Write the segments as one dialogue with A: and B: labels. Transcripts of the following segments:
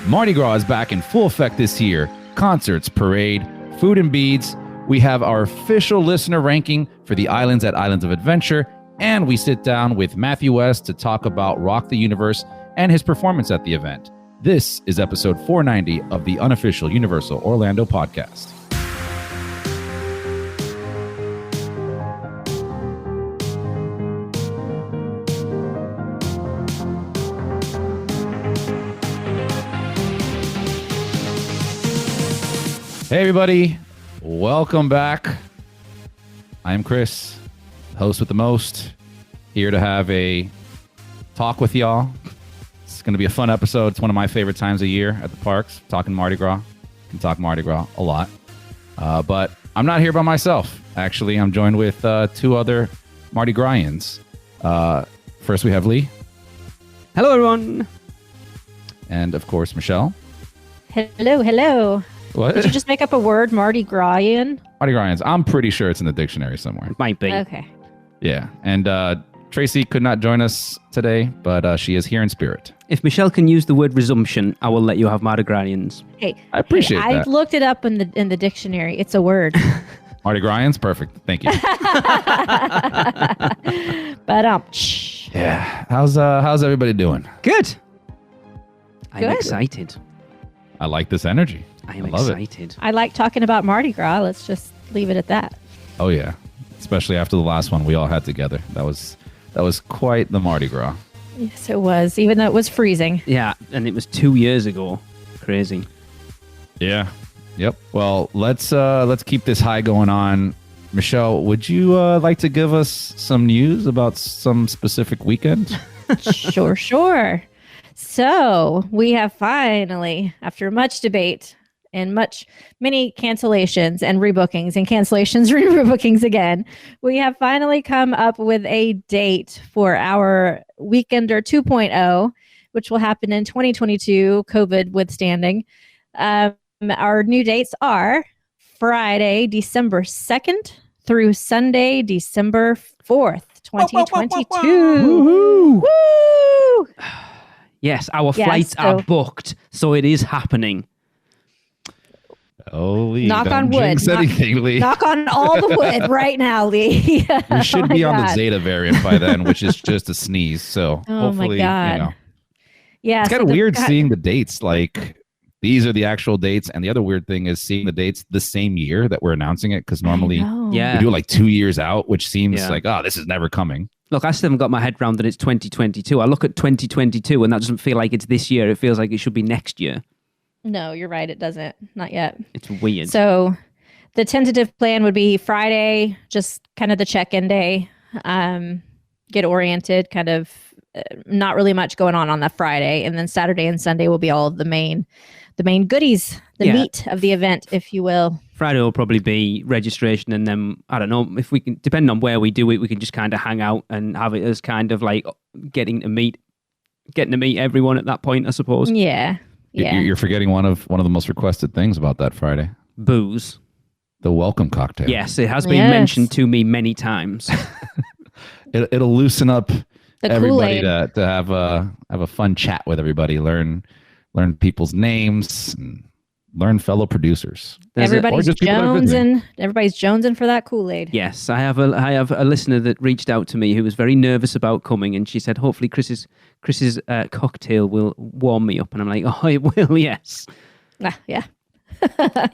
A: Mardi Gras is back in full effect this year. Concerts, parade, food and beads. We have our official listener ranking for the islands at Islands of Adventure, and we sit down with Matthew West to talk about Rock the Universe and his performance at the event. This is episode 490 of the Unofficial Universal Orlando podcast. Hey everybody, welcome back. I'm Chris, host with the most, here to have a talk with y'all. It's going to be a fun episode. It's one of my favorite times of year at the parks, talking Mardi Gras. Can talk Mardi Gras a lot. But I'm not here by myself. Actually, I'm joined with two other Mardi Grasians. First, we have Lee.
B: Hello, everyone.
A: And, of course, Michelle.
C: Hello.
A: What?
C: Did you just make up a word, Mardi Grasian?
A: Mardi Grasians. I'm pretty sure it's in the dictionary somewhere.
B: Might be.
C: Okay.
A: Yeah. And Tracy could not join us today, but she is here in spirit.
B: If Michelle can use the word resumption, I will let you have Mardi Grasians.
C: Hey,
A: I appreciate
C: I
A: that.
C: looked it up in the dictionary. It's a word.
A: Mardi Grasians? Perfect. Thank you.
C: But
A: Yeah. How's everybody doing?
B: Good. I'm
C: Good.
B: excited.
A: I like this energy.
B: I am
A: love
B: excited.
C: I like talking about Mardi Gras. Let's just leave it at that.
A: Oh yeah. Especially after the last one we all had together. That was quite the Mardi Gras.
C: Yes, it was, even though it was freezing.
B: Yeah, and it was 2 years ago. Crazy.
A: Yeah. Yep. Well, let's keep this high going on. Michelle, would you like to give us some news about some specific weekend?
C: Sure. So we have finally, after much debate and many cancellations and rebookings and cancellations, rebookings again, we have finally come up with a date for our Weekender 2.0, which will happen in 2022, COVID withstanding. Our new dates are Friday, December 2nd through Sunday, December 4th, 2022.
A: Woohoo!
C: Woo!
B: Yes, our
C: Yeah,
B: flights are booked, so it is happening.
A: Oh, Lee,
C: Knock
A: don't
C: on wood.
A: jinx anything, Lee.
C: Knock on all the wood right now, Lee.
A: We should be on the Zeta variant by then, which is just a sneeze. So
C: Oh, my
A: hopefully,
C: God. Yeah,
A: it's kind of weird seeing the dates. Like these are the actual dates, and the other weird thing is seeing the dates the same year that we're announcing it. Because normally
B: Yeah.
A: we do it like 2 years out, which seems
B: Yeah.
A: like, oh, this is never coming.
B: Look, I still haven't got my head around that it's 2022. I look at 2022, and that doesn't feel like it's this year. It feels like it should be next year.
C: No, you're right. It doesn't. Not yet.
B: It's weird.
C: So the tentative plan would be Friday, just kind of the check-in day, get oriented, kind of not really much going on that Friday. And then Saturday and Sunday will be all of the main goodies, the meat of the event, if you will.
B: Friday will probably be registration, and then I don't know if we can, depending on where we do it, we can just kind of hang out and have it as kind of like getting to meet everyone at that point, I suppose.
C: Yeah.
A: You're forgetting one of the most requested things about that Friday.
B: Booze.
A: The welcome cocktail.
B: Yes, it has been mentioned to me many times.
A: It'll loosen up
C: The
A: everybody
C: Kool-Aid.
A: to have a fun chat with everybody, learn people's names, and learn fellow producers.
C: Everybody's jonesing for that Kool-Aid.
B: Yes, I have a listener that reached out to me who was very nervous about coming, and she said, hopefully Chris's cocktail will warm me up. And I'm like, oh, it will, yes.
C: Yeah.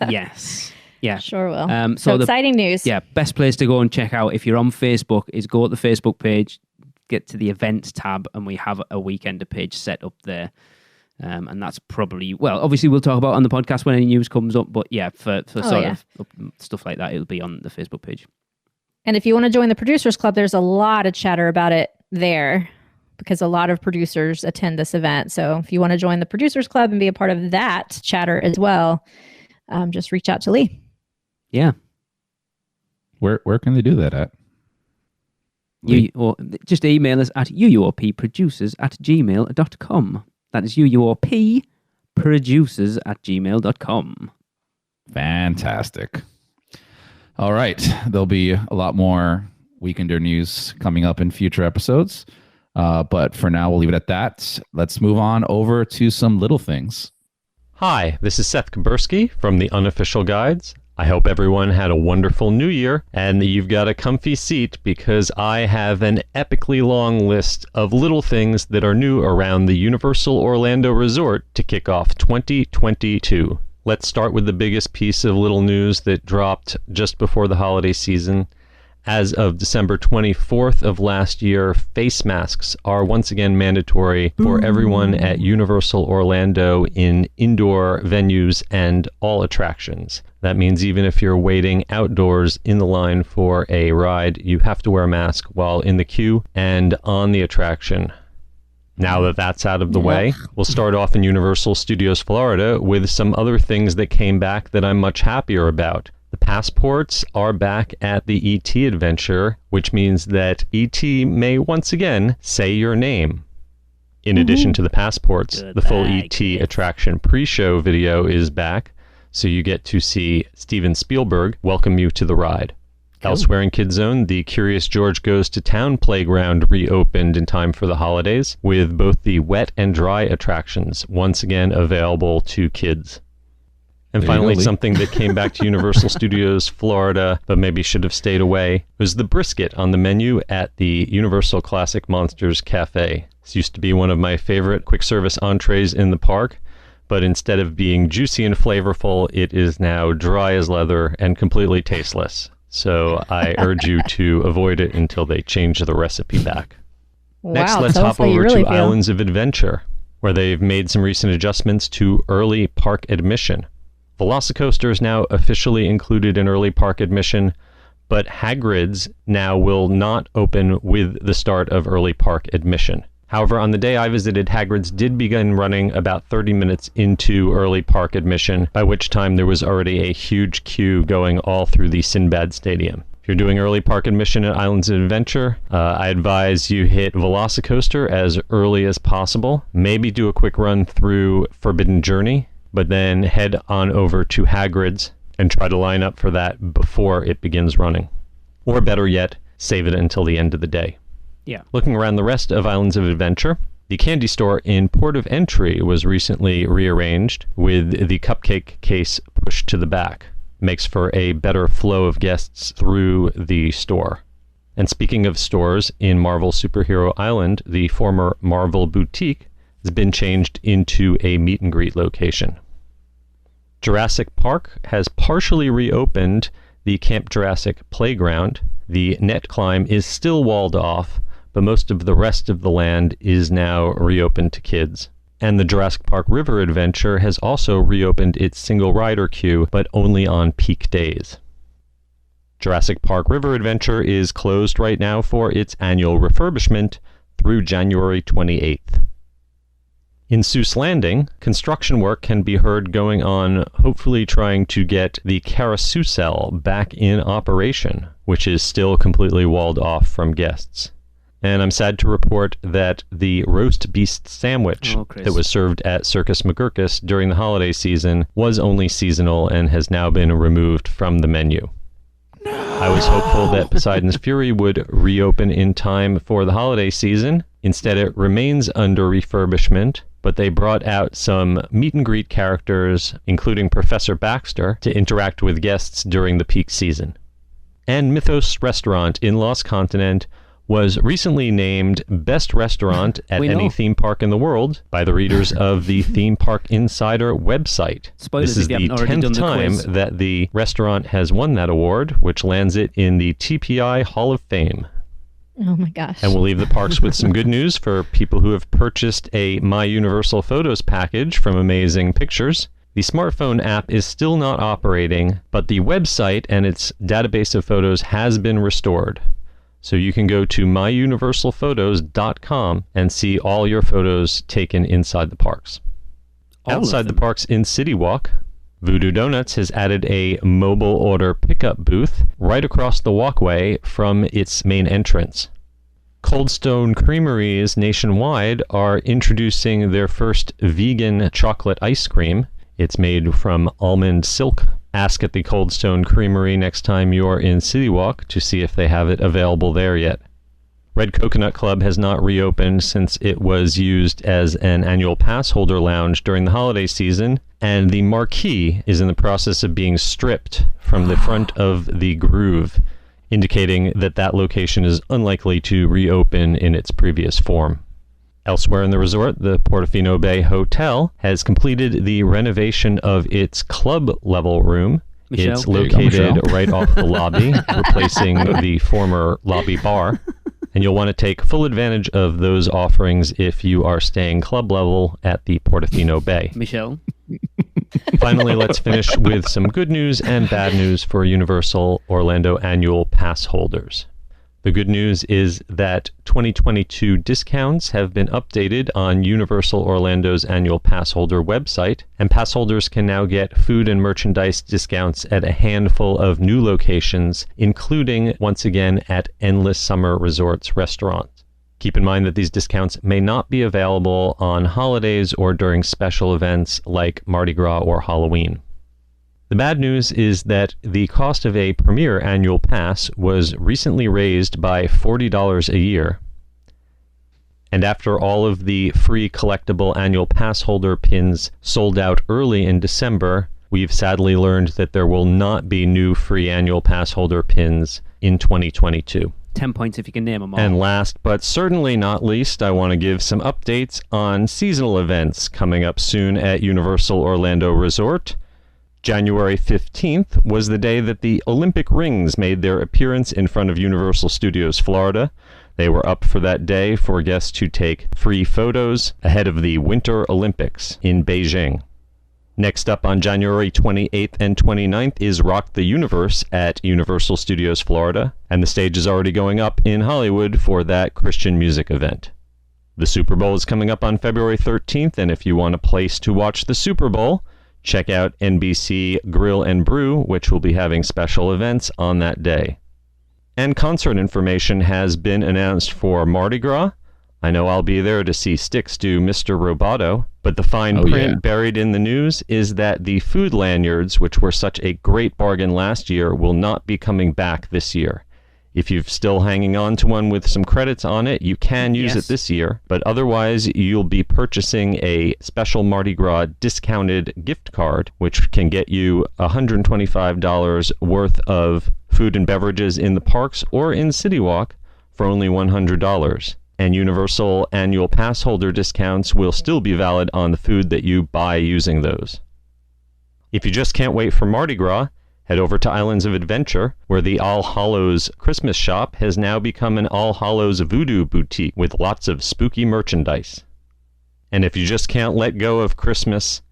B: Yes. Yeah.
C: Sure will.
B: So
C: exciting news.
B: Yeah, best place to go and check out if you're on Facebook is go to the Facebook page, get to the events tab, and we have a Weekender page set up there. And that's probably, obviously we'll talk about it on the podcast when any news comes up, but yeah, for of stuff like that, it'll be on the Facebook page.
C: And if you want to join the Producers Club, there's a lot of chatter about it there because a lot of producers attend this event. So if you want to join the Producers Club and be a part of that chatter as well, just reach out to Lee.
B: Yeah.
A: Where can they do that at?
B: Or just email us at uuopproducers@gmail.com. That is uuopproducers@gmail.com.
A: Fantastic. All right. There'll be a lot more Weekender news coming up in future episodes. But for now, we'll leave it at that. Let's move on over to some little things
D: Hi, this is Seth Kabursky from the Unofficial Guides. I hope everyone had a wonderful new year and that you've got a comfy seat because I have an epically long list of little things that are new around the Universal Orlando Resort to kick off 2022. Let's start with the biggest piece of little news that dropped just before the holiday season. As of December 24th of last year, face masks are once again mandatory for everyone at Universal Orlando in indoor venues and all attractions. That means even if you're waiting outdoors in the line for a ride, you have to wear a mask while in the queue and on the attraction. Now that that's out of the way, we'll start off in Universal Studios Florida with some other things that came back that I'm much happier about. The passports are back at the E.T. adventure, which means that E.T. may once again say your name. In addition to the passports, the full E.T. attraction pre-show video is back, so you get to see Steven Spielberg welcome you to the ride. Cool. Elsewhere in Kids Zone, the Curious George Goes to Town playground reopened in time for the holidays, with both the wet and dry attractions once again available to kids. And finally, something that came back to Universal Studios Florida, but maybe should have stayed away, was the brisket on the menu at the Universal Classic Monsters Cafe. This used to be one of my favorite quick service entrees in the park, but instead of being juicy and flavorful, it is now dry as leather and completely tasteless. So I urge you to avoid it until they change the recipe back.
C: Wow,
D: Next, let's hop over to Islands of Adventure, where they've made some recent adjustments to early park admission. Velocicoaster is now officially included in early park admission, but Hagrid's now will not open with the start of early park admission. However, on the day I visited, Hagrid's did begin running about 30 minutes into early park admission, by which time there was already a huge queue going all through the Sinbad Stadium. If you're doing early park admission at Islands of Adventure, I advise you hit Velocicoaster as early as possible. Maybe do a quick run through Forbidden Journey, but then head on over to Hagrid's and try to line up for that before it begins running. Or better yet, save it until the end of the day.
B: Yeah.
D: Looking around the rest of Islands of Adventure, the candy store in Port of Entry was recently rearranged with the cupcake case pushed to the back. Makes for a better flow of guests through the store. And speaking of stores, in Marvel Superhero Island, the former Marvel Boutique has been changed into a meet and greet location. Jurassic Park has partially reopened the Camp Jurassic playground. The net climb is still walled off, but most of the rest of the land is now reopened to kids. And the Jurassic Park River Adventure has also reopened its single rider queue, but only on peak days. Jurassic Park River Adventure is closed right now for its annual refurbishment through January 28th. In Seuss Landing, construction work can be heard going on, hopefully trying to get the carousel back in operation, which is still completely walled off from guests. And I'm sad to report that the roast beast sandwich that was served at Circus McGurkus during the holiday season was only seasonal and has now been removed from the menu. I was hopeful that Poseidon's Fury would reopen in time for the holiday season. Instead, it remains under refurbishment, but they brought out some meet and greet characters, including Professor Baxter, to interact with guests during the peak season. And Mythos Restaurant in Lost Continent was recently named Best Restaurant at any theme park in the world by the readers of the Theme Park Insider website.
B: Spoilers,
D: this is the 10th time that the restaurant has won that award, which lands it in the TPI Hall of Fame.
C: Oh my gosh.
D: And we'll leave the parks with some good news for people who have purchased a My Universal Photos package from Amazing Pictures. The smartphone app is still not operating, but the website and its database of photos has been restored. So you can go to myuniversalphotos.com and see all your photos taken inside the parks. Outside the parks in City Walk, Voodoo Donuts has added a mobile order pickup booth right across the walkway from its main entrance. Cold Stone Creameries nationwide are introducing their first vegan chocolate ice cream. It's made from almond silk. Ask at the Cold Stone Creamery next time you're in City Walk to see if they have it available there yet. Red Coconut Club has not reopened since it was used as an annual pass holder lounge during the holiday season, and the marquee is in the process of being stripped from the front of the Groove, indicating that that location is unlikely to reopen in its previous form. Elsewhere in the resort, the Portofino Bay Hotel has completed the renovation of its club-level room.
B: Michelle.
D: It's
A: There you go,
D: located
A: Michelle.
D: right off the lobby, replacing the former lobby bar. And you'll want to take full advantage of those offerings if you are staying club level at the Portofino Bay.
B: Michelle.
D: Finally, let's finish with some good news and bad news for Universal Orlando annual pass holders. The good news is that 2022 discounts have been updated on Universal Orlando's annual pass holder website, and pass holders can now get food and merchandise discounts at a handful of new locations, including, once again, at Endless Summer Resorts restaurants. Keep in mind that these discounts may not be available on holidays or during special events like Mardi Gras or Halloween. The bad news is that the cost of a Premier annual pass was recently raised by $40 a year. And after all of the free collectible annual pass holder pins sold out early in December, we've sadly learned that there will not be new free annual pass holder pins in 2022.
B: 10 points if you can name them all.
D: And last but certainly not least, I want to give some updates on seasonal events coming up soon at Universal Orlando Resort. January 15th was the day that the Olympic rings made their appearance in front of Universal Studios Florida. They were up for that day for guests to take free photos ahead of the Winter Olympics in Beijing. Next up on January 28th and 29th is Rock the Universe at Universal Studios Florida, and the stage is already going up in Hollywood for that Christian music event. The Super Bowl is coming up on February 13th, and if you want a place to watch the Super Bowl, check out NBC Grill and Brew, which will be having special events on that day. And concert information has been announced for Mardi Gras. I know I'll be there to see Styx do Mr. Roboto, but the fine print buried in the news is that the food lanyards, which were such a great bargain last year, will not be coming back this year. If you're still hanging on to one with some credits on it, you can use it this year, but otherwise you'll be purchasing a special Mardi Gras discounted gift card, which can get you $125 worth of food and beverages in the parks or in City Walk for only $100. And Universal annual pass holder discounts will still be valid on the food that you buy using those. If you just can't wait for Mardi Gras, head over to Islands of Adventure, where the All Hallows Christmas shop has now become an All Hallows Voodoo boutique with lots of spooky merchandise. And if you just can't let go of Christmas,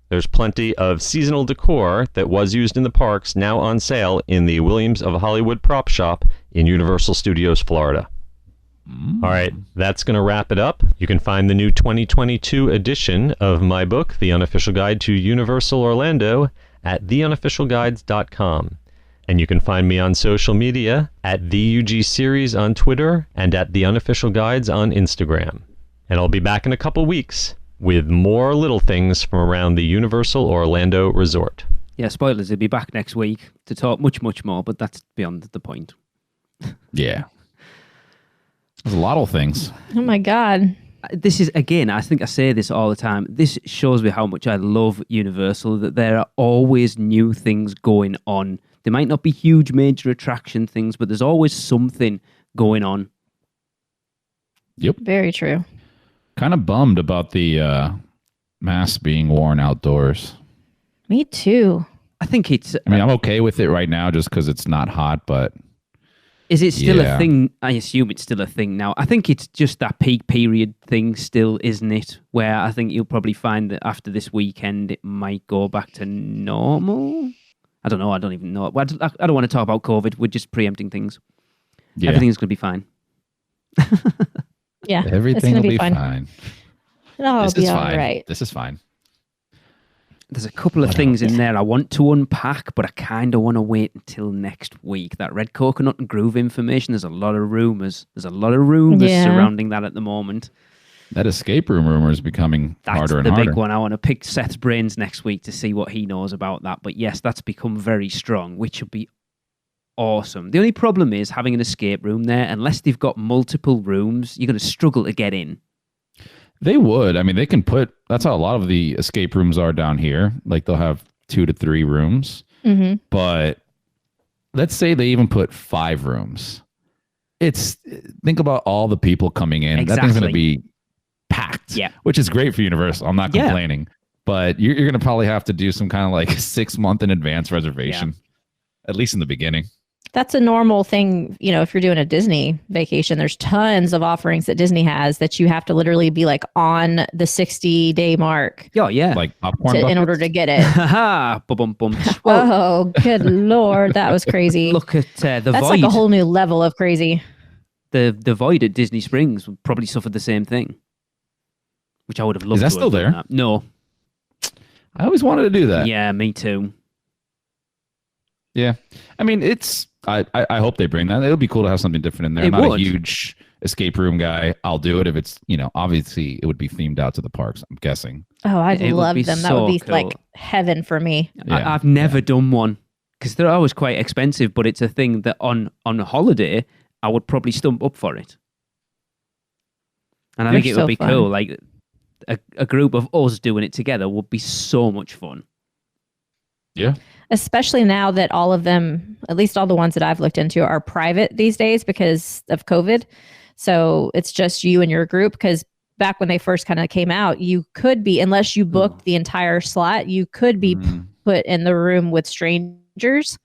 D: there's plenty of seasonal decor that was used in the parks now on sale in the Williams of Hollywood prop shop in Universal Studios, Florida. All right, that's going to wrap it up. You can find the new 2022 edition of my book, The Unofficial Guide to Universal Orlando, at theunofficialguides.com. And you can find me on social media at the UG Series on Twitter and at The Unofficial Guides on Instagram. And I'll be back in a couple weeks with more little things from around the Universal Orlando Resort.
B: Yeah, spoilers, he'll be back next week to talk much, much more, but that's beyond the point.
A: Yeah. There's a lot of things.
C: Oh my God.
B: This is, again, I think I say this all the time. This shows me how much I love Universal, that there are always new things going on. They might not be huge major attraction things, but there's always something going on.
A: Yep.
C: Very true.
A: Kind of bummed about the mask being worn outdoors.
C: Me too.
B: I think it's...
A: I mean, I'm okay with it right now just because it's not hot, but...
B: Is it still a thing? I assume it's still a thing now. I think it's just that peak period thing still, isn't it? Where I think you'll probably find that after this weekend, it might go back to normal. I don't know. I don't even know. I don't want to talk about COVID. We're just preempting things.
A: Yeah.
B: Everything's going to be fine.
C: Yeah.
A: Everything will be fine.
C: It'll
A: This
C: be
A: is
C: all
A: fine.
C: right.
A: This is fine.
B: There's a couple of things in there I want to unpack, but I kind of want to wait until next week. That Red Coconut and Groove information, there's a lot of rumours. There's a lot of rumours surrounding that at the moment.
A: That escape room rumor is becoming harder and
B: harder. That's the
A: harder.
B: big one. I want to pick Seth's brains next week to see what he knows about that. But yes, that's become very strong, which would be awesome. The only problem is having an escape room there. Unless they've got multiple rooms, you're going to struggle to get in.
A: They would. I mean, they can put. That's how a lot of the escape rooms are down here. Like they'll have 2 to 3 rooms.
C: Mm-hmm.
A: But let's say they even put 5 rooms. Think about all the people coming in.
B: Exactly.
A: That thing's going to be packed.
B: Yeah.
A: Which is great for Universal. I'm not complaining. But you're going to probably have to do some kind of like 6-month in advance reservation, at least in the beginning.
C: That's a normal thing, if you're doing a Disney vacation, there's tons of offerings that Disney has that you have to literally be like on the 60-day mark.
B: Oh, yeah.
A: Like popcorn
C: in order to get it.
B: Haha. Bum, bum. Well,
C: Oh, good Lord. That was crazy.
B: look at the
C: That's
B: Void.
C: like a whole new level of crazy.
B: The Void at Disney Springs would probably suffer the same thing, which I would have loved.
A: Is that
B: to
A: still
B: have done
A: there?
B: that. No.
A: I always wanted to do that.
B: Yeah, me too.
A: Yeah. I mean, I hope they bring that. It'll be cool to have something different in there.
B: It
A: I'm not
B: would.
A: a huge escape room guy. I'll do it if it's, obviously it would be themed out to the parks, I'm guessing.
C: Oh, I'd
B: It would
C: love
B: be
C: them. That
B: so
C: would be
B: cool.
C: like heaven for me.
A: Yeah.
B: I've never done one because they're always quite expensive, but it's a thing that on a holiday, I would probably stump up for it. And I
C: They're
B: think it
C: so
B: would be
C: fun.
B: cool. Like a group of us doing it together would be so much fun.
A: Yeah.
C: Especially now that all of them, at least all the ones that I've looked into, are private these days because of COVID. So it's just you and your group. Because back when they first kind of came out, you could be, unless you booked the entire slot, you could be put in the room with strangers.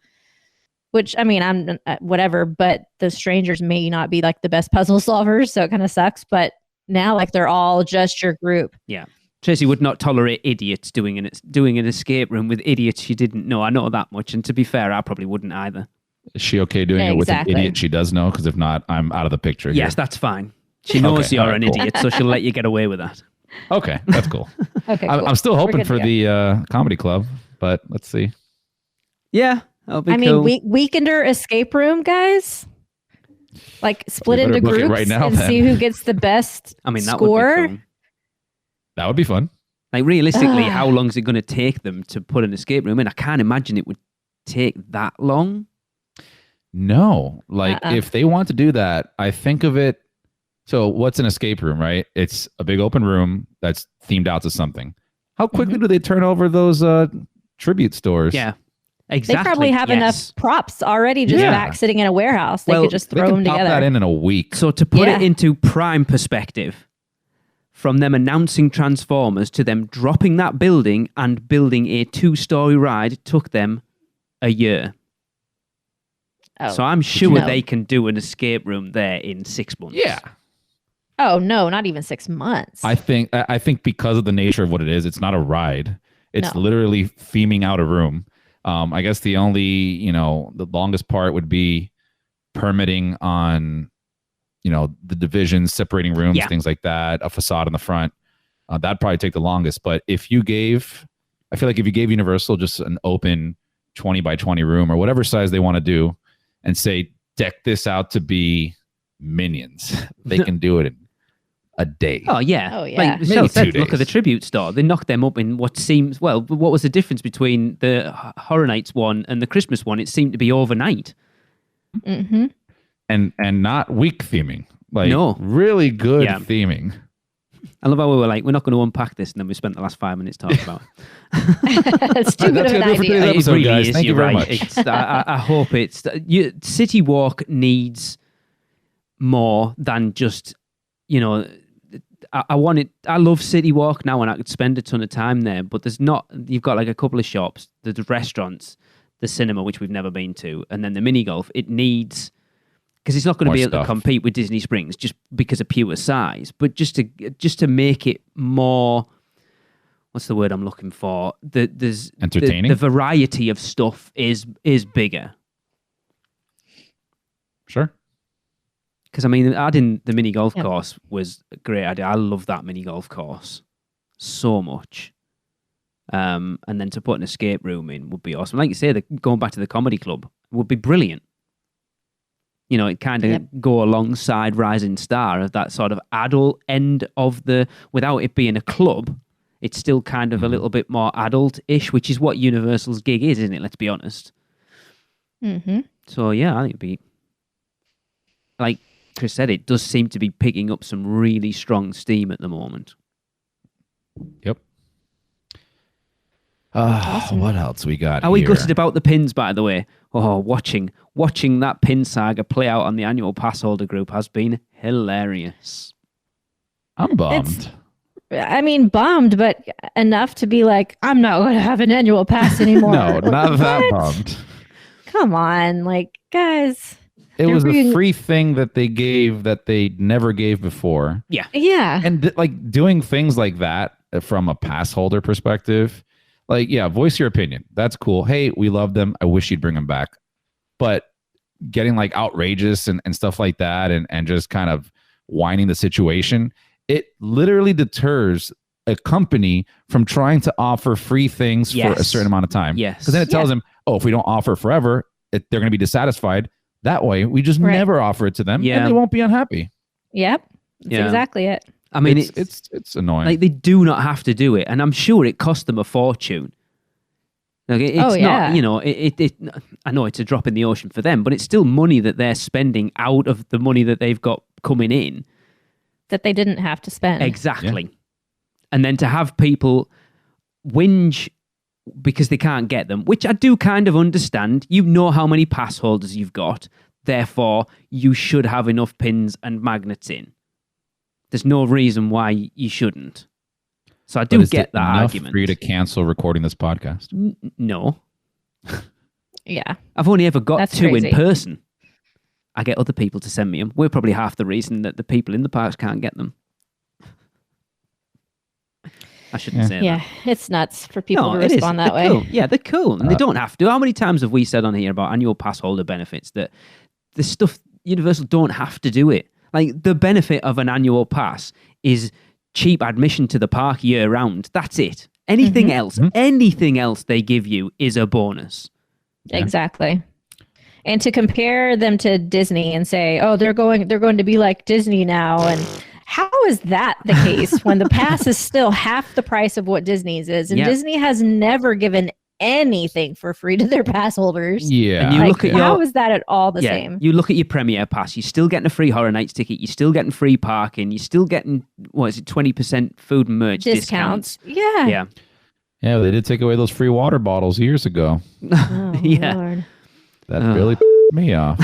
C: Which, I mean, I'm whatever, but the strangers may not be like the best puzzle solvers. So it kind of sucks. But now, like, they're all just your group.
B: Yeah. Tracy would not tolerate idiots doing an escape room with idiots she didn't know. I know that much. And to be fair, I probably wouldn't either.
A: Is she okay doing it with an
C: Exactly.
A: idiot she does know? Because if not, I'm out of the picture
B: Yes,
A: here.
B: that's fine. She knows
A: Okay,
B: you're
A: all right,
B: an
A: cool.
B: idiot, so she'll let you get away with that.
A: Okay, that's cool.
C: Okay, cool.
A: I'm still hoping
C: good to
A: for
C: go.
A: the comedy club, but let's see.
B: Yeah, that'll be
C: I
B: cool.
C: mean, weekender escape room, guys. Like split
A: We better
C: into
A: book it
C: groups
A: right now,
C: and
A: then.
C: see who gets the best
B: I mean, that
C: score.
B: would be cool.
A: That would be fun.
B: Like, realistically, how long is it going to take them to put an escape room in? I can't imagine it would take that long.
A: No, like if they want to do that, I think of it. So what's an escape room, right? It's a big open room that's themed out to something. How quickly do they turn over those tribute stores?
B: Yeah,
C: They
B: exactly.
C: probably have
B: yes.
C: enough props already just
A: Yeah.
C: back sitting in a warehouse. They
B: Well,
C: could just
A: They
C: throw
A: can
C: them
A: pop
C: together.
A: that in a week.
B: So to put
C: Yeah.
B: it into prime perspective, from them announcing Transformers to them dropping that building and building a 2-story ride took them a year.
C: Oh.
B: So I'm sure
C: No.
B: they can do an escape room there in 6 months.
A: Yeah.
C: Oh no, not even 6 months.
A: I think because of the nature of what it is, it's not a ride. It's
C: No.
A: literally theming out a room. I guess the only, the longest part would be permitting on, the divisions, separating rooms,
B: Yeah.
A: things like that, a facade in the front. That'd probably take the longest. But I feel like if you gave Universal just an open 20 by 20 room or whatever size they want to do and say, deck this out to be Minions, they can do it in a day.
B: Oh, yeah.
C: Oh, yeah.
B: Like
A: Maybe
B: Michelle said,
A: 2
B: look at the
A: days.
B: tribute store. They knocked them up in what seems, well, what was the difference between the Horror Nights one and the Christmas one? It seemed to be overnight.
C: Mm-hmm.
A: And not weak theming. Like
B: No.
A: really good
B: Yeah.
A: theming.
B: I love how we were like, we're not going to unpack this, and then we spent the last 5 minutes talking about it.
C: It's too good
A: That's
C: of an
A: gonna do it for
C: idea.
A: today's episode, guys. Thank you
B: you're
A: very
B: right.
A: much.
B: It's, I hope it's... City Walk needs more than just, I want it. I love City Walk now, and I could spend a ton of time there, but there's not... You've got like a couple of shops, the restaurants, the cinema, which we've never been to, and then the mini golf. It needs... Because it's not going to
A: More
B: be able to
A: stuff.
B: compete with Disney Springs just because of pure size, but just to make it more... What's the word I'm looking for? There's
A: Entertaining?
B: The variety of stuff is bigger.
A: Sure.
B: Because I mean, adding the mini golf
C: Yeah.
B: course was a great idea. I love that mini golf course so much. And then to put an escape room in would be awesome. Like you say, going back to the comedy club would be brilliant. It kind of
C: Yep.
B: go alongside Rising Star of that sort of adult end of without it being a club. It's still kind of a little bit more adult-ish, which is what Universal's gig is, isn't it? Let's be honest.
C: Mm-hmm.
B: So yeah, I think it'd be, like Chris said, it does seem to be picking up some really strong steam at the moment.
A: Yep.
C: Awesome.
A: What else we got
B: Are we
A: here?
B: gutted about the pins, by the way? Oh, watching that pin saga play out on the annual pass holder group has been hilarious.
A: I'm bummed.
C: I mean, bummed, but enough to be like, I'm not going to have an annual pass anymore.
A: No, not that
C: What?
A: bummed.
C: Come on, like, guys.
A: It
C: They're
A: was a
C: being-
A: free thing that they gave that they never gave before.
B: Yeah.
C: Yeah.
A: And like doing things like that from a pass holder perspective, like, yeah, voice your opinion. That's cool. Hey, we love them. I wish you'd bring them back. But getting like outrageous and stuff like that and just kind of whining the situation, it literally deters a company from trying to offer free things for a
B: Yes.
A: certain amount of time.
B: Yes.
A: Because then it tells them, oh, if we don't offer forever, they're going to be dissatisfied. That way, we just
C: Right.
A: never offer it to them,
B: Yeah.
A: and they won't be unhappy.
C: Yep. That's
B: Yeah.
C: exactly it.
B: I mean,
A: It's annoying.
B: like they do not have to do it, and I'm sure it cost them a fortune. Like it's
C: Oh, yeah.
B: not, you know, it. I know it's a drop in the ocean for them, but it's still money that they're spending out of the money that they've got coming in.
C: That they didn't have to spend.
B: Exactly. And then to have people whinge because they can't get them, which I do kind of understand. You know how many pass holders you've got, therefore you should have enough pins and magnets in. There's no reason why you shouldn't. So I
A: But
B: do
A: is
B: get
A: it
B: that
A: enough
B: argument.
A: for you to cancel recording this podcast?
B: No.
C: Yeah.
B: I've only ever got
C: That's
B: 2
C: crazy.
B: in person. I get other people to send me them. We're probably half the reason that the people in the parks can't get them. I shouldn't say
C: Yeah.
B: that.
C: It's nuts for people to
B: it is.
C: respond that
B: They're
C: way.
B: cool. Yeah, they're cool. And they don't have to. How many times have we said on here about annual pass holder benefits that the stuff, Universal don't have to do it? Like, the benefit of an annual pass is cheap admission to the park year round. That's it. Anything else they give you is a bonus.
A: Yeah.
C: Exactly. And to compare them to Disney and say, oh, they're going to be like Disney now. And how is that the case when the pass is still half the price of what Disney's is? And
B: Yeah.
C: Disney has never given anything for free to their pass holders.
A: Yeah.
B: And you
C: Like,
B: look at
C: how
B: your-
C: is that at all the same?
B: You look at your Premier Pass, you're still getting a free Horror Nights ticket, you're still getting free parking, you're still getting, 20% food and merch discounts.
C: Yeah.
B: Yeah.
A: Yeah, they did take away those free water bottles years ago.
C: Oh,
B: Yeah.
C: Lord.
A: That
B: Ugh.
A: really me off.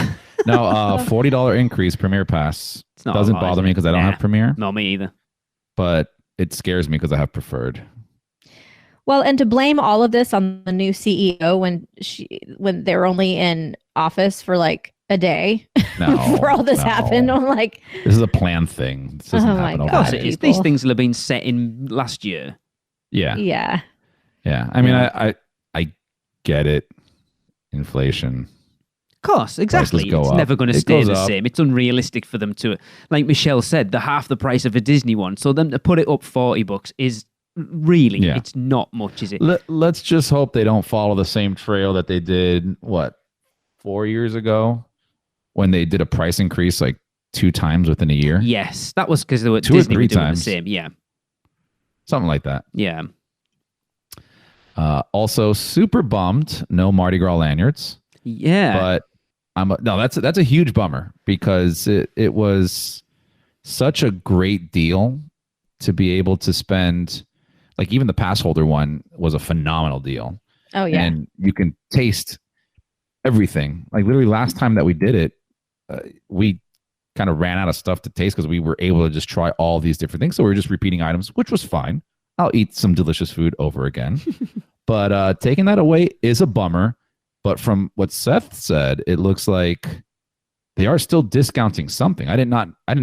A: No, $40 increase Premier Pass
B: It's not a
A: doesn't
B: lot,
A: bother
B: is
A: me
B: it?
A: because I don't
B: Nah.
A: have Premier,
B: No, me either.
A: but it scares me because I have Preferred.
C: Well, and to blame all of this on the new CEO when they were only in office for like a day
A: No,
C: before all this
A: no.
C: happened, I'm like,
A: This is a planned thing. This doesn't
C: Oh my
A: happen
C: God.
B: Of course
A: overnight.
B: it is.
C: people.
B: These things will have been set in last year.
A: Yeah,
C: yeah.
A: yeah. I mean,
B: Yeah.
A: I get it. Inflation.
B: Of course, exactly.
A: go
B: It's
A: up.
B: never going to
A: It
B: stay
A: goes
B: the
A: up.
B: same. It's unrealistic for them to, like Michelle said, the half the price of a Disney one. So them to put it up $40 is really,
A: Yeah.
B: it's not much, is it?
A: Let's just hope they don't follow the same trail that they did, 4 years ago when they did a price increase like 2 times within a year?
B: Yes, that was because they were
A: 2 or
B: Disney were
A: 3
B: doing
A: times.
B: the same. Yeah,
A: Something like that.
B: yeah.
A: Also, super bummed, no Mardi Gras lanyards.
B: Yeah.
A: But that's a huge bummer because it was such a great deal to be able to spend. Like, even the pass holder one was a phenomenal deal.
C: Oh yeah.
A: And you can taste everything. Like, literally last time that we did it, we kind of ran out of stuff to taste because we were able to just try all these different things. So we were just repeating items, which was fine. I'll eat some delicious food over again. But taking that away is a bummer. But from what Seth said, it looks like they are still discounting something. I didn't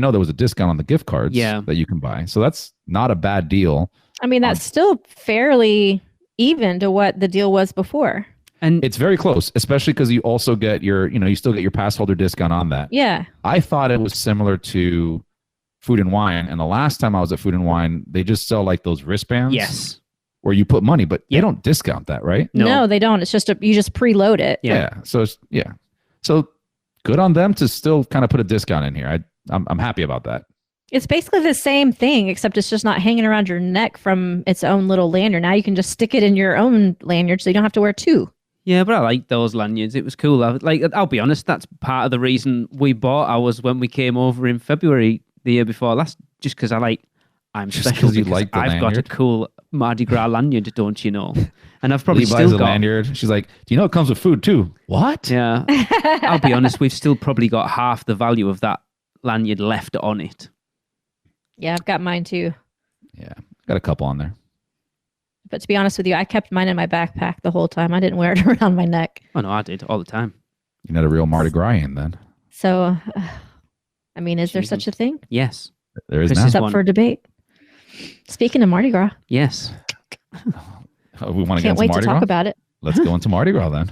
A: know there was a discount on the gift cards that you can buy. So that's not a bad deal.
C: I mean, that's still fairly even to what the deal was before.
B: And
A: It's very close, especially because you also get you still get your pass holder discount on that.
C: Yeah.
A: I thought it was similar to Food and Wine. And the last time I was at Food and Wine, they just sell like those wristbands.
B: yes.
A: Where you put money, but they don't discount that, right?
C: No, they don't. It's just you just preload it.
B: Yeah.
A: So good on them to still kind of put a discount in here. I'm happy about that.
C: It's basically the same thing, except it's just not hanging around your neck from its own little lanyard. Now you can just stick it in your own lanyard so you don't have to wear 2.
B: Yeah, but I like those lanyards. It was cool. I'll be honest, that's part of the reason we bought ours when we came over in February the year before last, just because I'm
A: Just
B: special
A: 'cause you
B: because
A: like the
B: I've got a
A: lanyard?
B: cool Mardi Gras lanyard, don't you know? And I've probably
A: Lee buys
B: still
A: a
B: got...
A: lanyard. She's like, do you know it comes with food too? What?
B: Yeah, I'll be honest, we've still probably got half the value of that lanyard left on it.
C: Yeah, I've got mine too.
A: Yeah, got a couple on there.
C: But to be honest with you, I kept mine in my backpack the whole time. I didn't wear it around my neck.
B: Oh, no, I did all the time.
A: You're not a real Mardi Grasian then.
C: So, I mean, is there such a thing?
B: Yes.
A: There is
B: Chris
A: now.
B: is
C: It's up
B: one.
C: for debate. Speaking of Mardi Gras,
B: Yes.
A: Oh, we want to get
C: can't
A: into
C: wait to
A: Mardi
C: talk
A: Gras?
C: about it.
A: Let's go into Mardi Gras then.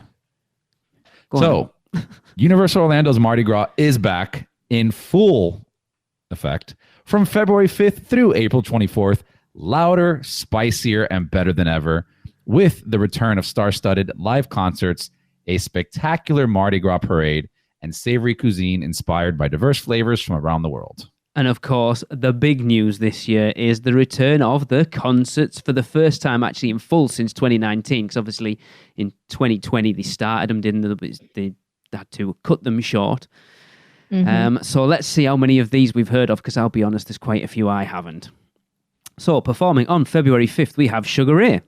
B: Go
A: So, Universal Orlando's Mardi Gras is back in full effect from February 5th through April 24th. Louder, spicier, and better than ever, with the return of star-studded live concerts, a spectacular Mardi Gras parade, and savory cuisine inspired by diverse flavors from around the world.
B: And of course, the big news this year is the return of the concerts for the first time actually in full since 2019. Because obviously in 2020 they started them, didn't they? They had to cut them short. So let's see how many of these we've heard of, because I'll be honest, there's quite a few I haven't. So performing on February 5th, we have Sugar Ray.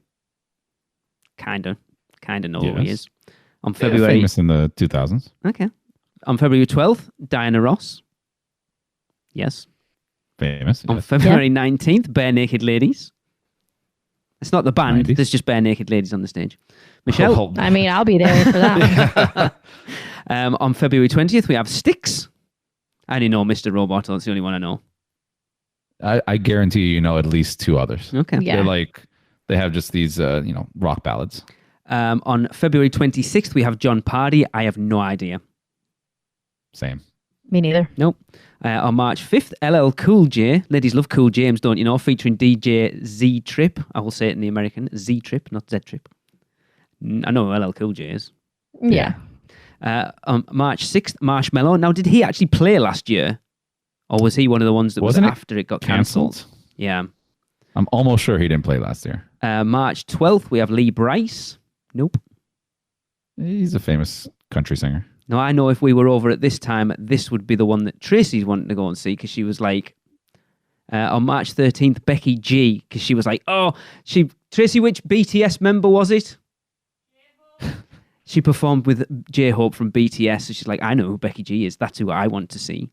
B: Kind of know who he
A: Yes.
B: is. On February...
A: famous in the 2000s.
B: Okay. On February 12th, Diana Ross. Yes.
A: Famous.
B: On
A: Yes.
B: February 19th, Bare Naked Ladies. It's not the band,
A: 90s.
B: there's just Bare Naked Ladies on the stage. Michelle.
A: Oh,
C: I mean, I'll be there for that one.
B: On February 20th, we have Styx. I only know Mr. Robot, that's the only one I know.
A: I guarantee you know at least two others.
B: Okay.
C: Yeah.
A: They have just these, rock ballads.
B: On February 26th, we have John Pardy. I have no idea.
A: Same.
C: Me neither.
B: Nope. On March 5th, LL Cool J. Ladies love Cool James, don't you know? Featuring DJ Z Trip. I will say it in the American. Z Trip, not Z Trip. I know who LL Cool J is.
C: Yeah.
B: On March 6th, Marshmello. Now, did he actually play last year? Or was he one of the ones that
A: Wasn't it
B: was after it got cancelled? Yeah.
A: I'm almost sure he didn't play last year.
B: March 12th, we have Lee Bryce. Nope.
A: He's a famous country singer.
B: Now, I know if we were over at this time, this would be the one that Tracy's wanting to go and see, because she was like, on March 13th, Becky G, because she was like, Tracy, which BTS member was it? She performed with J-Hope from BTS, so she's like, I know who Becky G is. That's who I want to see.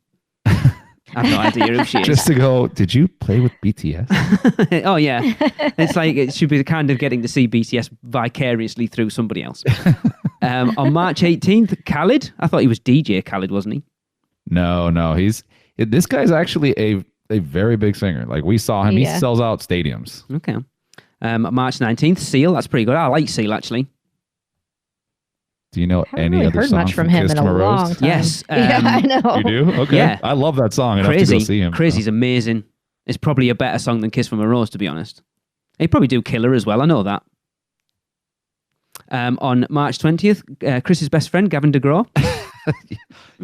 B: I have no idea who she is.
A: Just to go, did you play with BTS?
B: Oh, yeah. It's like it should be kind of getting to see BTS vicariously through somebody else. On March 18th, Khalid. I thought he was DJ Khalid, wasn't he?
A: No. This guy's actually a very big singer. Like, we saw him.
C: Yeah.
A: He sells out stadiums.
B: Okay. March 19th, Seal. That's pretty good. I like Seal, actually.
A: Do you know
C: I haven't
A: any
C: really
A: other
C: heard
A: song
C: much from him
A: Kiss
C: in
A: from
C: a long
A: Rose?
C: time.
B: Yes.
C: Yeah, I know.
A: You do? Okay.
B: Yeah.
A: I love that song. I'd have to
B: Crazy.
A: go see him.
B: Crazy's amazing. It's probably a better song than Kiss from a Rose, to be honest. He'd probably do Killer as well. I know that. On March 20th, Chris's best friend, Gavin DeGraw.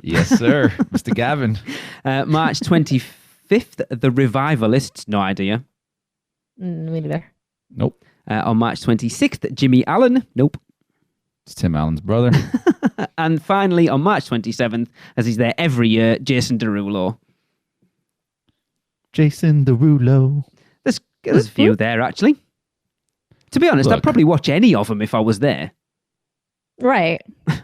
A: Yes, sir. Mr. Gavin.
B: March 25th, The Revivalists. No idea.
C: Me neither.
A: Nope.
B: On March 26th, Jimmy Allen. Nope.
A: It's Tim Allen's brother.
B: And finally, on March 27th, as he's there every year, Jason Derulo.
A: Jason Derulo.
B: There's a few there, actually. To be honest, I'd
A: Look.
B: probably watch any of them if I was there.
C: Right.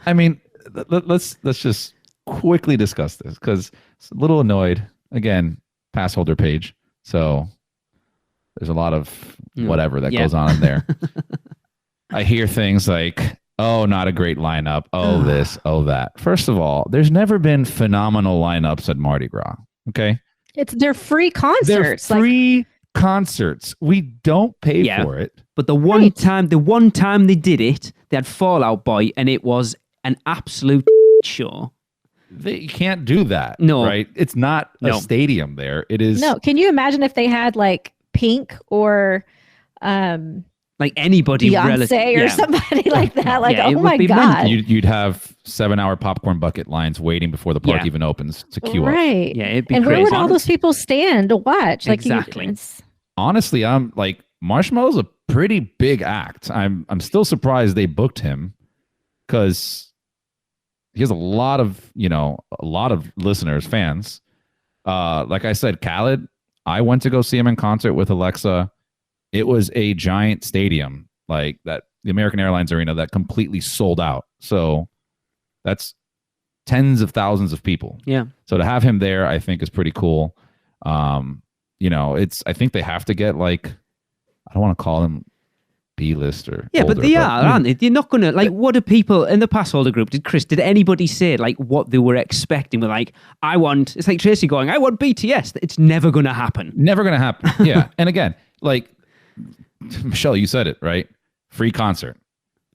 A: I mean, let's just quickly discuss this, because it's a little annoyed. Again, pass holder page. So there's a lot of whatever that
B: Yeah.
A: goes on in there. I hear things like, oh, not a great lineup. Oh, this, oh, that. First of all, there's never been phenomenal lineups at Mardi Gras. Okay.
C: They're free concerts.
A: They're free concerts. We don't pay
B: Yeah.
A: for it.
B: But the one time they did it, they had Fall Out Boy, and it was an absolute show.
A: You can't do that.
B: No.
A: Right? It's not a
B: No.
A: stadium there. It is.
C: No, can you imagine if they had like Pink or
B: Like anybody
C: Beyonce or somebody like that? Like,
B: Yeah, it
C: oh
B: would
C: my
B: be
C: God.
A: You'd have 7-hour popcorn bucket lines waiting before the park
B: Yeah.
A: even opens to queue up.
C: Right.
B: Yeah, it'd be
C: And
B: crazy.
C: where would all those people stand to watch? Like,
B: Exactly.
A: Honestly, I'm like, Marshmallow's a pretty big act. I'm still surprised they booked him. because he has a lot of listeners, fans. Like I said, Khaled, I went to go see him in concert with Alexa. It was a giant stadium, like that, the American Airlines Arena, that completely sold out. So that's tens of thousands of people.
B: Yeah.
A: So to have him there, I think is pretty cool. I think they have to get, like, I don't want to call them B-list or
B: yeah,
A: older,
B: but they are, aren't they? They're not gonna, like, what do people in the pass holder group? Did anybody say like what they were expecting? We're like, it's like Tracy going, I want BTS. It's never gonna happen.
A: Never gonna happen. Yeah. And again, like Michelle, you said it right. Free concert.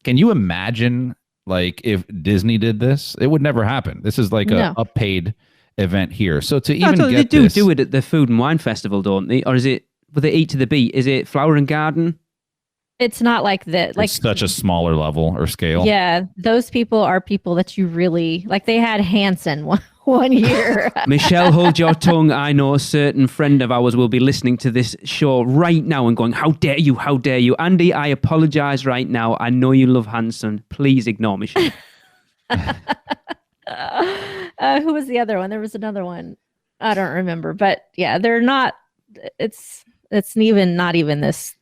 A: Can you imagine, like, if Disney did this? It would never happen. This is like a paid event here. So to even get
B: they
A: this,
B: do it at the Food and Wine Festival, don't they? Or is it with the Eat to the Beat? Is it Flower and Garden?
C: It's not like that. Like,
A: it's such a smaller level or scale.
C: Yeah, those people are people that you really like. They had Hanson one year.
B: Michelle, hold your tongue. I know a certain friend of ours will be listening to this show right now and going, how dare you? How dare you? Andy, I apologize right now. I know you love Hanson. Please ignore Michelle.
C: Who was the other one? There was another one. I don't remember. But yeah, they're not. It's not even this.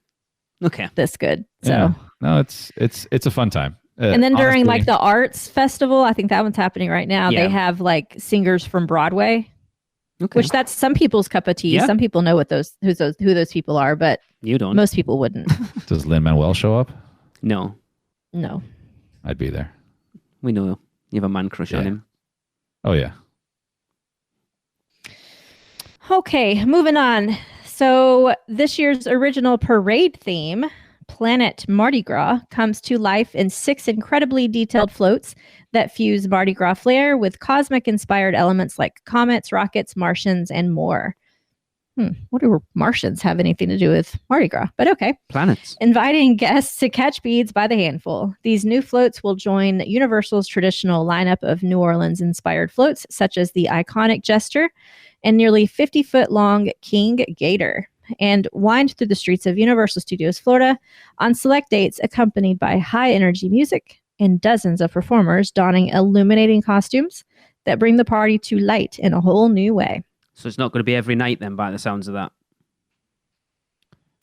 B: Okay.
C: This good. So
A: yeah. No, it's a fun time.
C: And then during like the arts festival, I think that one's happening right now.
B: Yeah.
C: They have like singers from Broadway,
B: Okay.
C: which that's some people's cup of tea.
B: Yeah.
C: Some people know who those people are, but
B: You don't.
C: most people wouldn't.
A: Does Lin-Manuel show up?
B: No.
C: No.
A: I'd be there.
B: We know you have a man crush on him.
A: Oh yeah.
C: Okay, moving on. So this year's original parade theme, Planet Mardi Gras, comes to life in 6 incredibly detailed floats that fuse Mardi Gras flair with cosmic-inspired elements like comets, rockets, Martians, and more. What do Martians have anything to do with Mardi Gras? But okay.
B: Planets.
C: Inviting guests to catch beads by the handful. These new floats will join Universal's traditional lineup of New Orleans-inspired floats, such as the iconic Jester and nearly 50-foot-long King Gator, and wind through the streets of Universal Studios Florida on select dates, accompanied by high-energy music and dozens of performers donning illuminating costumes that bring the party to light in a whole new way.
B: So it's not going to be every night then, by the sounds of that.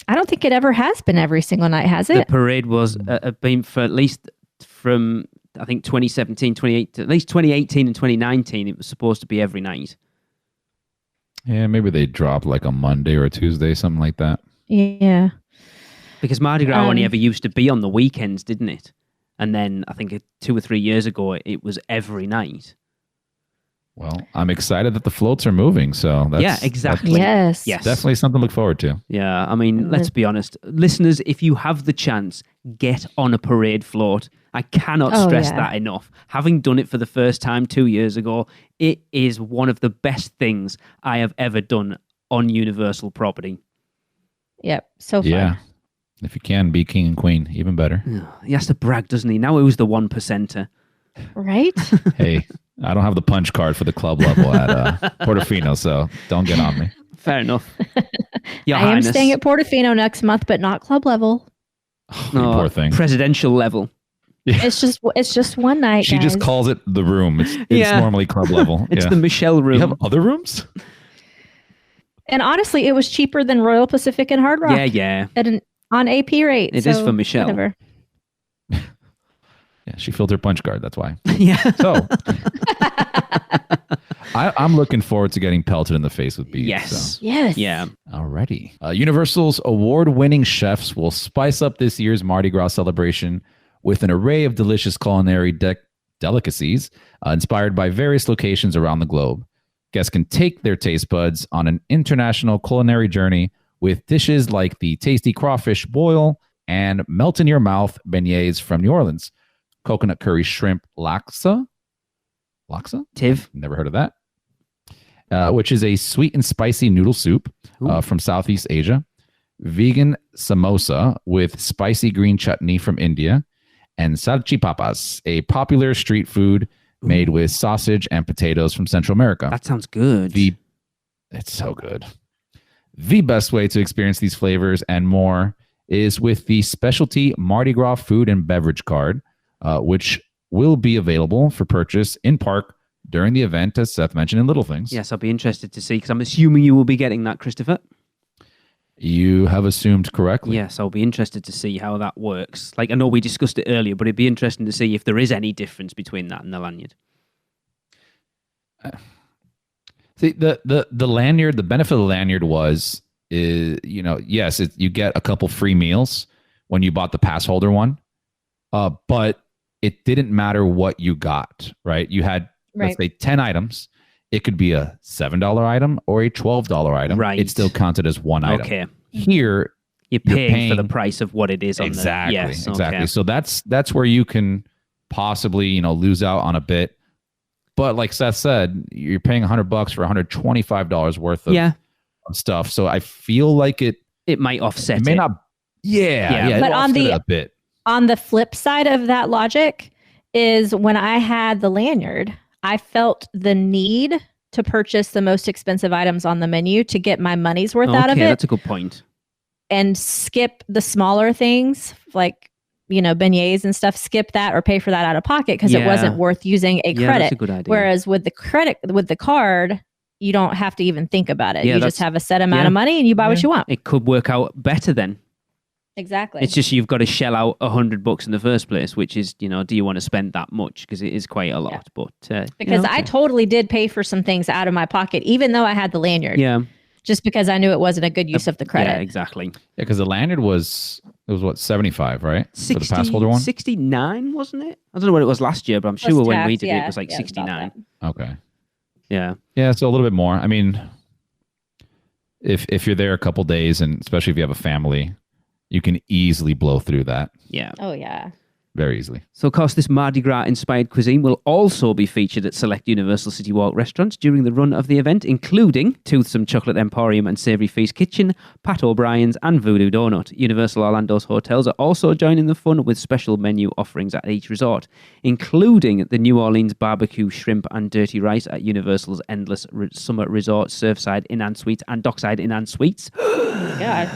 C: I don't think it ever has been every single night, has
B: The
C: it?
B: parade was been for at least from, I think, 2017, 2018, at least 2018 and 2019, it was supposed to be every night.
A: Yeah, maybe they drop like a Monday or a Tuesday, something like that.
C: Yeah.
B: Because Mardi Gras only ever used to be on the weekends, didn't it? And then I think 2 or 3 years ago, it was every night.
A: Well, I'm excited that the floats are moving. So that's,
B: Yeah, exactly.
C: Yes.
B: Yes.
A: definitely something to look forward to.
B: Yeah, I mean, let's be honest. Listeners, if you have the chance, get on a parade float. I cannot stress that enough. Having done it for the first time 2 years ago, it is one of the best things I have ever done on Universal property.
C: Yep. So fun.
A: Yeah. If you can be king and queen, even better.
B: He has to brag, doesn't he? Now who's the 1%er?
C: Right?
A: Hey, I don't have the punch card for the club level at Portofino, so don't get on me.
B: Fair enough. Your
C: I
B: Highness.
C: am staying at Portofino next month, but not club level.
A: Oh, you poor thing.
B: Presidential level.
C: It's just one night.
A: She just
C: guys.
A: calls it the room. It's normally club level.
B: It's the Michelle room.
A: You have other rooms?
C: And honestly, it was cheaper than Royal Pacific and Hard Rock.
B: Yeah.
C: On AP rate.
B: It is for Michelle.
C: Whatever.
A: Yeah, she filled her punch card. That's why.
B: Yeah.
A: So I'm looking forward to getting pelted in the face with beads.
B: Yes.
A: So.
C: Yes.
B: Yeah.
A: Alrighty. Universal's award-winning chefs will spice up this year's Mardi Gras celebration with an array of delicious culinary delicacies inspired by various locations around the globe. Guests can take their taste buds on an international culinary journey with dishes like the tasty crawfish boil and melt-in-your-mouth beignets from New Orleans, coconut curry shrimp laksa. Laksa?
B: Tiv.
A: Never heard of that. Which is a sweet and spicy noodle soup from Southeast Asia. Vegan samosa with spicy green chutney from India. And salchipapas, a popular street food made with sausage and potatoes from Central America.
B: That sounds good.
A: It's so good. The best way to experience these flavors and more is with the specialty Mardi Gras food and beverage card, which will be available for purchase in park during the event, as Seth mentioned in Little Things.
B: Yes, I'll be interested to see, because I'm assuming you will be getting that, Christopher.
A: You have assumed correctly.
B: Yes, I'll be interested to see how that works. Like, I know we discussed it earlier, but it'd be interesting to see if there is any difference between that and the lanyard.
A: See, the lanyard, the benefit of the lanyard yes, you get a couple free meals when you bought the pass holder one, but it didn't matter what you got, right? You had, let's say, 10 items. It could be a $7 item or a $12 item.
B: Right.
A: It still counted as one item.
B: Okay.
A: Here,
B: you're paying for the price of what it is.
A: Exactly.
B: On the, yes,
A: exactly.
B: Okay.
A: So that's where you can possibly, lose out on a bit. But like Seth said, you're paying $100 for $125 worth of stuff. So I feel like it
B: might offset
A: it. May not. Yeah.
C: But on
A: a bit.
C: On the flip side of that logic is when I had the lanyard, I felt the need to purchase the most expensive items on the menu to get my money's worth out of it.
B: That's a good point.
C: And skip the smaller things like, beignets and stuff, skip that or pay for that out of pocket because it wasn't worth using a credit.
B: That's a good idea.
C: Whereas with the card, you don't have to even think about it. You just have a set amount of money and you buy what you want.
B: It could work out better then.
C: Exactly.
B: It's just you've got to shell out $100 in the first place, which is, do you want to spend that much? Because it is quite a lot. But
C: because I totally did pay for some things out of my pocket, even though I had the lanyard.
B: Yeah.
C: Just because I knew it wasn't a good use of the credit.
B: Yeah, exactly.
A: Yeah, because the lanyard was what, 75, right?
B: 60,
A: for the pass holder one?
B: 69, wasn't it? I don't know what it was last year, but I'm sure when we did it was like 69.
A: Okay.
B: Yeah.
A: Yeah, so a little bit more. I mean, if you're there a couple days, and especially if you have a family, you can easily blow through that.
B: Yeah.
C: Oh, yeah.
A: Very easily.
B: So, of course, this Mardi Gras-inspired cuisine will also be featured at select Universal City Walk restaurants during the run of the event, including Toothsome Chocolate Emporium and Savoury Feast Kitchen, Pat O'Brien's and Voodoo Donut. Universal Orlando's hotels are also joining the fun with special menu offerings at each resort, including the New Orleans barbecue shrimp and dirty rice at Universal's Endless Summer Resort, Surfside Inn & Suites and Dockside Inn & Suites.
C: God.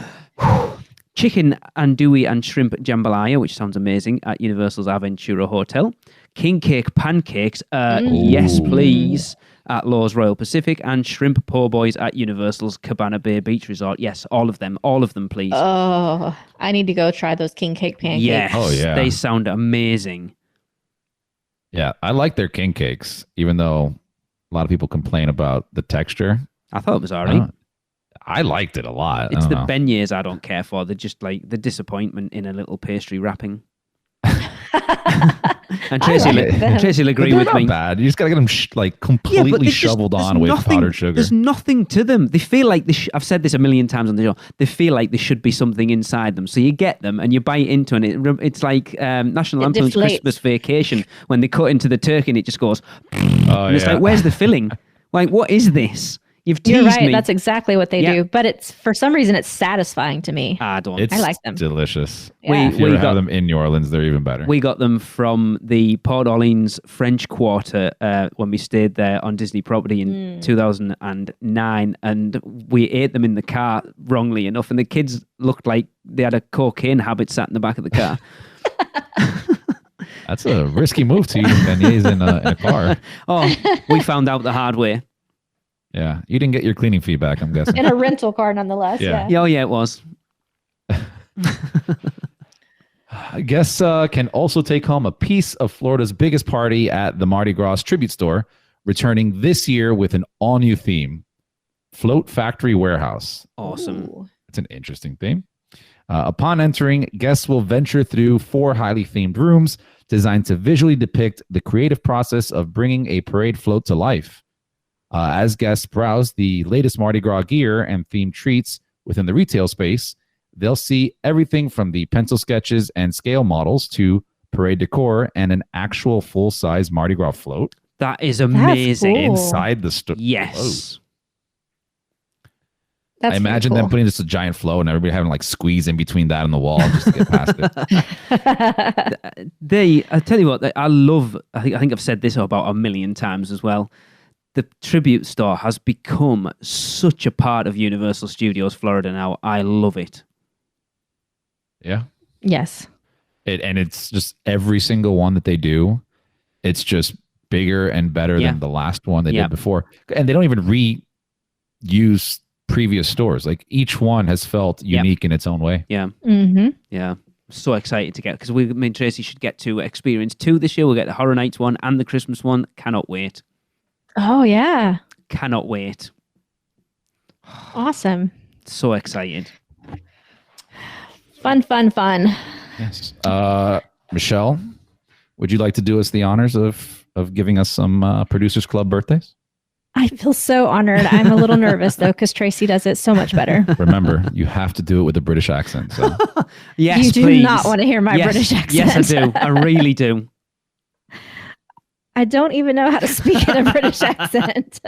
B: Chicken andouille and shrimp jambalaya, which sounds amazing, at Universal's Aventura Hotel. King cake pancakes, yes please, at Lowe's Royal Pacific. And shrimp po' boys at Universal's Cabana Bay Beach Resort. Yes, all of them please.
C: Oh, I need to go try those king cake pancakes.
B: Yes,
A: oh, yeah.
B: They sound amazing.
A: Yeah, I like their king cakes, even though a lot of people complain about the texture.
B: I thought it was all right.
A: I liked it a lot.
B: It's the beignets I don't care for. They're just like the disappointment in a little pastry wrapping. And Tracy will agree with me.
A: Bad. You just gotta get them completely shoveled on with powdered sugar.
B: There's nothing to them. They feel like I've said this a million times on the show. They feel like there should be something inside them. So you get them and you bite into it. And it's like National Lampoon's Christmas Vacation when they cut into the turkey and it just goes. And it's like, where's the filling? Like, what is this? You've teased
C: You're right.
B: me.
C: That's exactly what they do. But it's for some reason it's satisfying to me.
B: I
C: like them.
A: Delicious.
C: Yeah.
A: If you ever have them in New Orleans, they're even better.
B: We got them from the Port Orleans French Quarter when we stayed there on Disney property in 2009, and we ate them in the car, wrongly enough, and the kids looked like they had a cocaine habit sat in the back of the car.
A: That's a risky move to eat beignets in a car.
B: Oh, we found out the hard way.
A: Yeah, you didn't get your cleaning fee back, I'm guessing.
C: In a rental car, nonetheless.
A: Yeah.
B: Oh, yeah, it was.
A: Guests can also take home a piece of Florida's biggest party at the Mardi Gras Tribute Store, returning this year with an all-new theme, Float Factory Warehouse.
B: Awesome.
C: Ooh.
A: It's an interesting theme. Upon entering, guests will venture through 4 highly themed rooms designed to visually depict the creative process of bringing a parade float to life. As guests browse the latest Mardi Gras gear and themed treats within the retail space, they'll see everything from the pencil sketches and scale models to parade decor and an actual full-size Mardi Gras float.
B: That is amazing.
C: Cool.
A: Inside the store.
B: Yes.
C: That's
A: I imagine
C: cool.
A: them putting just a giant float and everybody having squeeze in between that and the wall just to get past it.
B: I tell you what, I think I've said this about a million times as well. The Tribute Store has become such a part of Universal Studios Florida now. I love it.
A: Yeah.
C: Yes.
A: And it's just every single one that they do it's just bigger and better
B: Yeah.
A: than the last one they
B: Yeah.
A: did before. And they don't even reuse previous stores. Like each one has felt unique in its own way.
B: Yeah.
C: Mm-hmm.
B: Yeah. So excited to get, because me and Tracy should get to experience 2 this year. We'll get the Horror Nights one and the Christmas one. Cannot wait.
C: Oh, yeah.
B: Cannot wait.
C: Awesome.
B: So excited.
C: Fun.
A: Yes. Michelle, would you like to do us the honors of giving us some Producers Club birthdays?
C: I feel so honored. I'm a little nervous, though, because Tracy does it so much better.
A: Remember, you have to do it with a British accent. So.
B: Yes,
C: You do
B: please.
C: not want to hear my
B: Yes.
C: British accent.
B: Yes, I do. I really do.
C: I don't even know how to speak in a British accent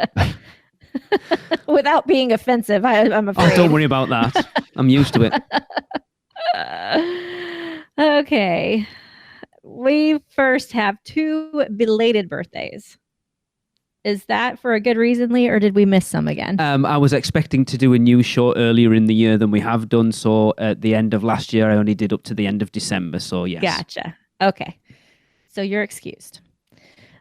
C: without being offensive. I'm afraid.
B: Oh, don't worry about that. I'm used to it.
C: Okay. We first have 2 belated birthdays. Is that for a good reason, Lee, or did we miss some again?
B: I was expecting to do a new show earlier in the year than we have done. So at the end of last year, I only did up to the end of December. So yes.
C: Gotcha. Okay. So you're excused.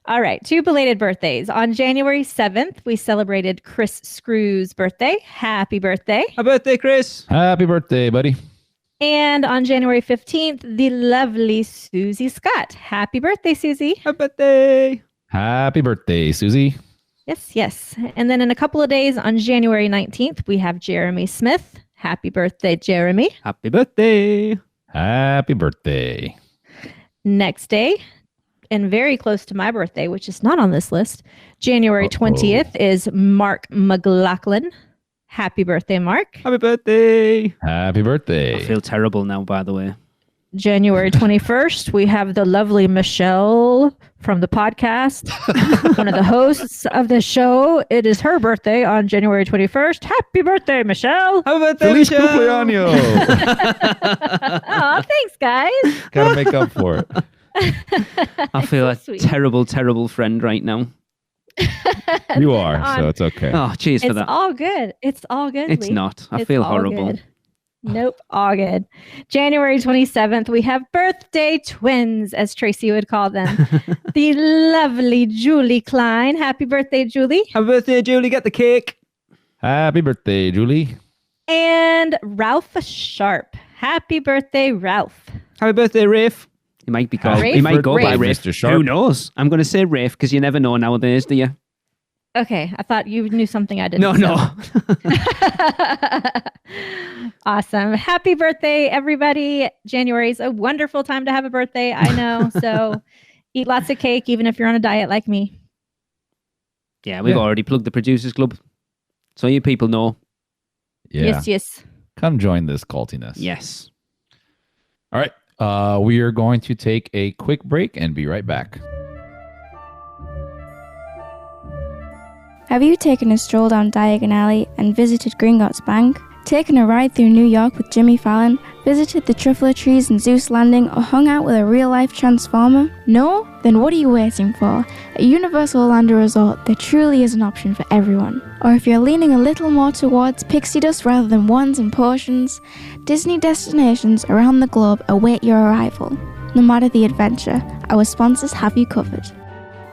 C: All right. 2 belated birthdays. On January 7th, we celebrated Chris Screw's birthday. Happy birthday.
B: Happy birthday, Chris.
A: Happy birthday, buddy.
C: And on January 15th, the lovely Susie Scott. Happy birthday, Susie.
B: Happy birthday.
A: Happy birthday, Susie.
C: Yes. And then in a couple of days, on January 19th, we have Jeremy Smith. Happy birthday, Jeremy.
B: Happy birthday.
A: Happy birthday.
C: Next day, and very close to my birthday, which is not on this list, January 20th is Mark McLaughlin. Happy birthday, Mark.
B: Happy birthday.
A: Happy birthday.
B: I feel terrible now, by the way.
C: January 21st, we have the lovely Michelle from the podcast, one of the hosts of the show. It is her birthday on January 21st. Happy birthday, Michelle.
B: Happy birthday,
A: Feliz
B: Michelle.
A: cumpleaños.
C: Oh, thanks, guys.
A: Gotta make up for it.
B: I feel a
C: Sweet.
B: terrible friend right now.
A: You are, so it's okay.
B: Oh, cheers for
C: It's
B: that.
C: all good. It's all good.
B: It's
C: Lee.
B: not. I
C: It's
B: feel
C: all
B: horrible.
C: good. Nope, all good. January 27th, we have birthday twins, as Tracy would call them. The lovely Julie Klein. Happy birthday, Julie.
B: Happy birthday, Julie. Get the cake.
A: Happy birthday, Julie.
C: And Ralph Sharp. Happy birthday, Ralph.
B: Happy birthday, Rafe. He might be called.
C: Rafe?
B: He might go by
C: Rafe.
B: Rafe.
A: Mr. Sharp.
B: Who knows? I'm going to say Rafe because you never know nowadays, do you?
C: Okay, I thought you knew something I didn't.
B: No, no.
C: Awesome. Happy birthday, everybody. January is a wonderful time to have a birthday. I know. So eat lots of cake, even if you're on a diet like me.
B: Yeah, we've already plugged the Producers Club. So you people know.
A: Yeah.
C: Yes.
A: Come join this cultiness.
B: Yes.
A: All right. We are going to take a quick break and be right back.
E: Have you taken a stroll down Diagon Alley and visited Gringotts Bank? Taken a ride through New York with Jimmy Fallon? Visited the Truffler Trees in Zeus Landing or hung out with a real-life Transformer? No? Then what are you waiting for? At Universal Orlando Resort, there truly is an option for everyone. Or if you're leaning a little more towards pixie dust rather than ones and portions, Disney destinations around the globe await your arrival. No matter the adventure, our sponsors have you covered.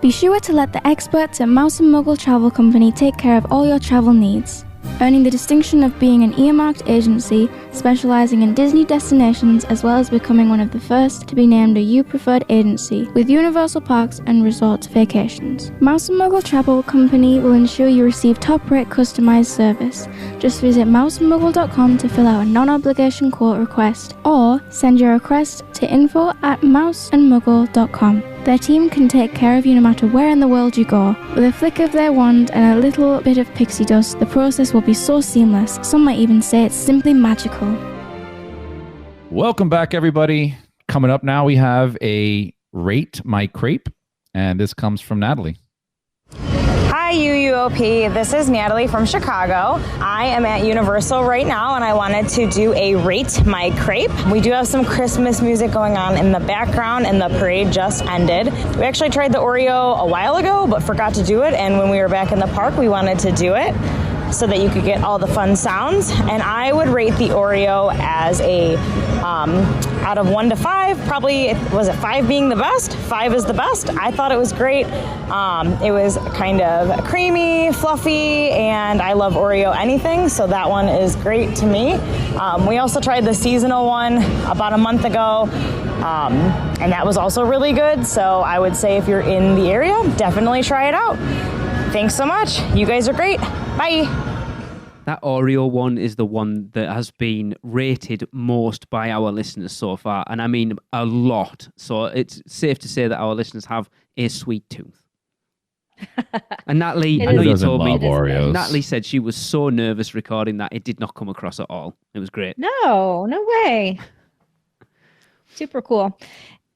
E: Be sure to let the experts at Mouse & Muggle Travel Company take care of all your travel needs. Earning the distinction of being an earmarked agency specializing in Disney destinations, as well as becoming one of the first to be named a U Preferred agency with Universal Parks and Resorts vacations. Mouse & Muggle Travel Company will ensure you receive top-rate customized service. Just visit mouseandmuggle.com to fill out a non-obligation quote request, or send your request to info@mouseandmuggle.com. Their team can take care of you no matter where in the world you go. With a flick of their wand and a little bit of pixie dust, the process will be so seamless, some might even say it's simply magical.
A: Welcome back, everybody. Coming up now, we have a Rate My Crepe, and this comes from Natalie.
F: Hi UUOP, this is Natalie from Chicago. I am at Universal right now and I wanted to do a Rate My Crepe. We do have some Christmas music going on in the background and the parade just ended. We actually tried the Oreo a while ago but forgot to do it, and when we were back in the park we wanted to do it. so that you could get all the fun sounds. And I would rate the Oreo as a, out of 1 to 5, probably, was it 5 being the best? 5 is the best. I thought it was great. It was kind of creamy, fluffy, and I love Oreo anything, so that one is great to me. We also tried the seasonal one about a month ago, and that was also really good. So I would say if you're in the area, definitely try it out. Thanks so much. You guys are great. Bye.
B: That Oreo one is the one that has been rated most by our listeners so far, and I mean a lot. So it's safe to say that our listeners have a sweet tooth. And Natalie, I know you told me, Natalie said she was so nervous recording that it did not come across at all. It was great.
C: No way. Super cool.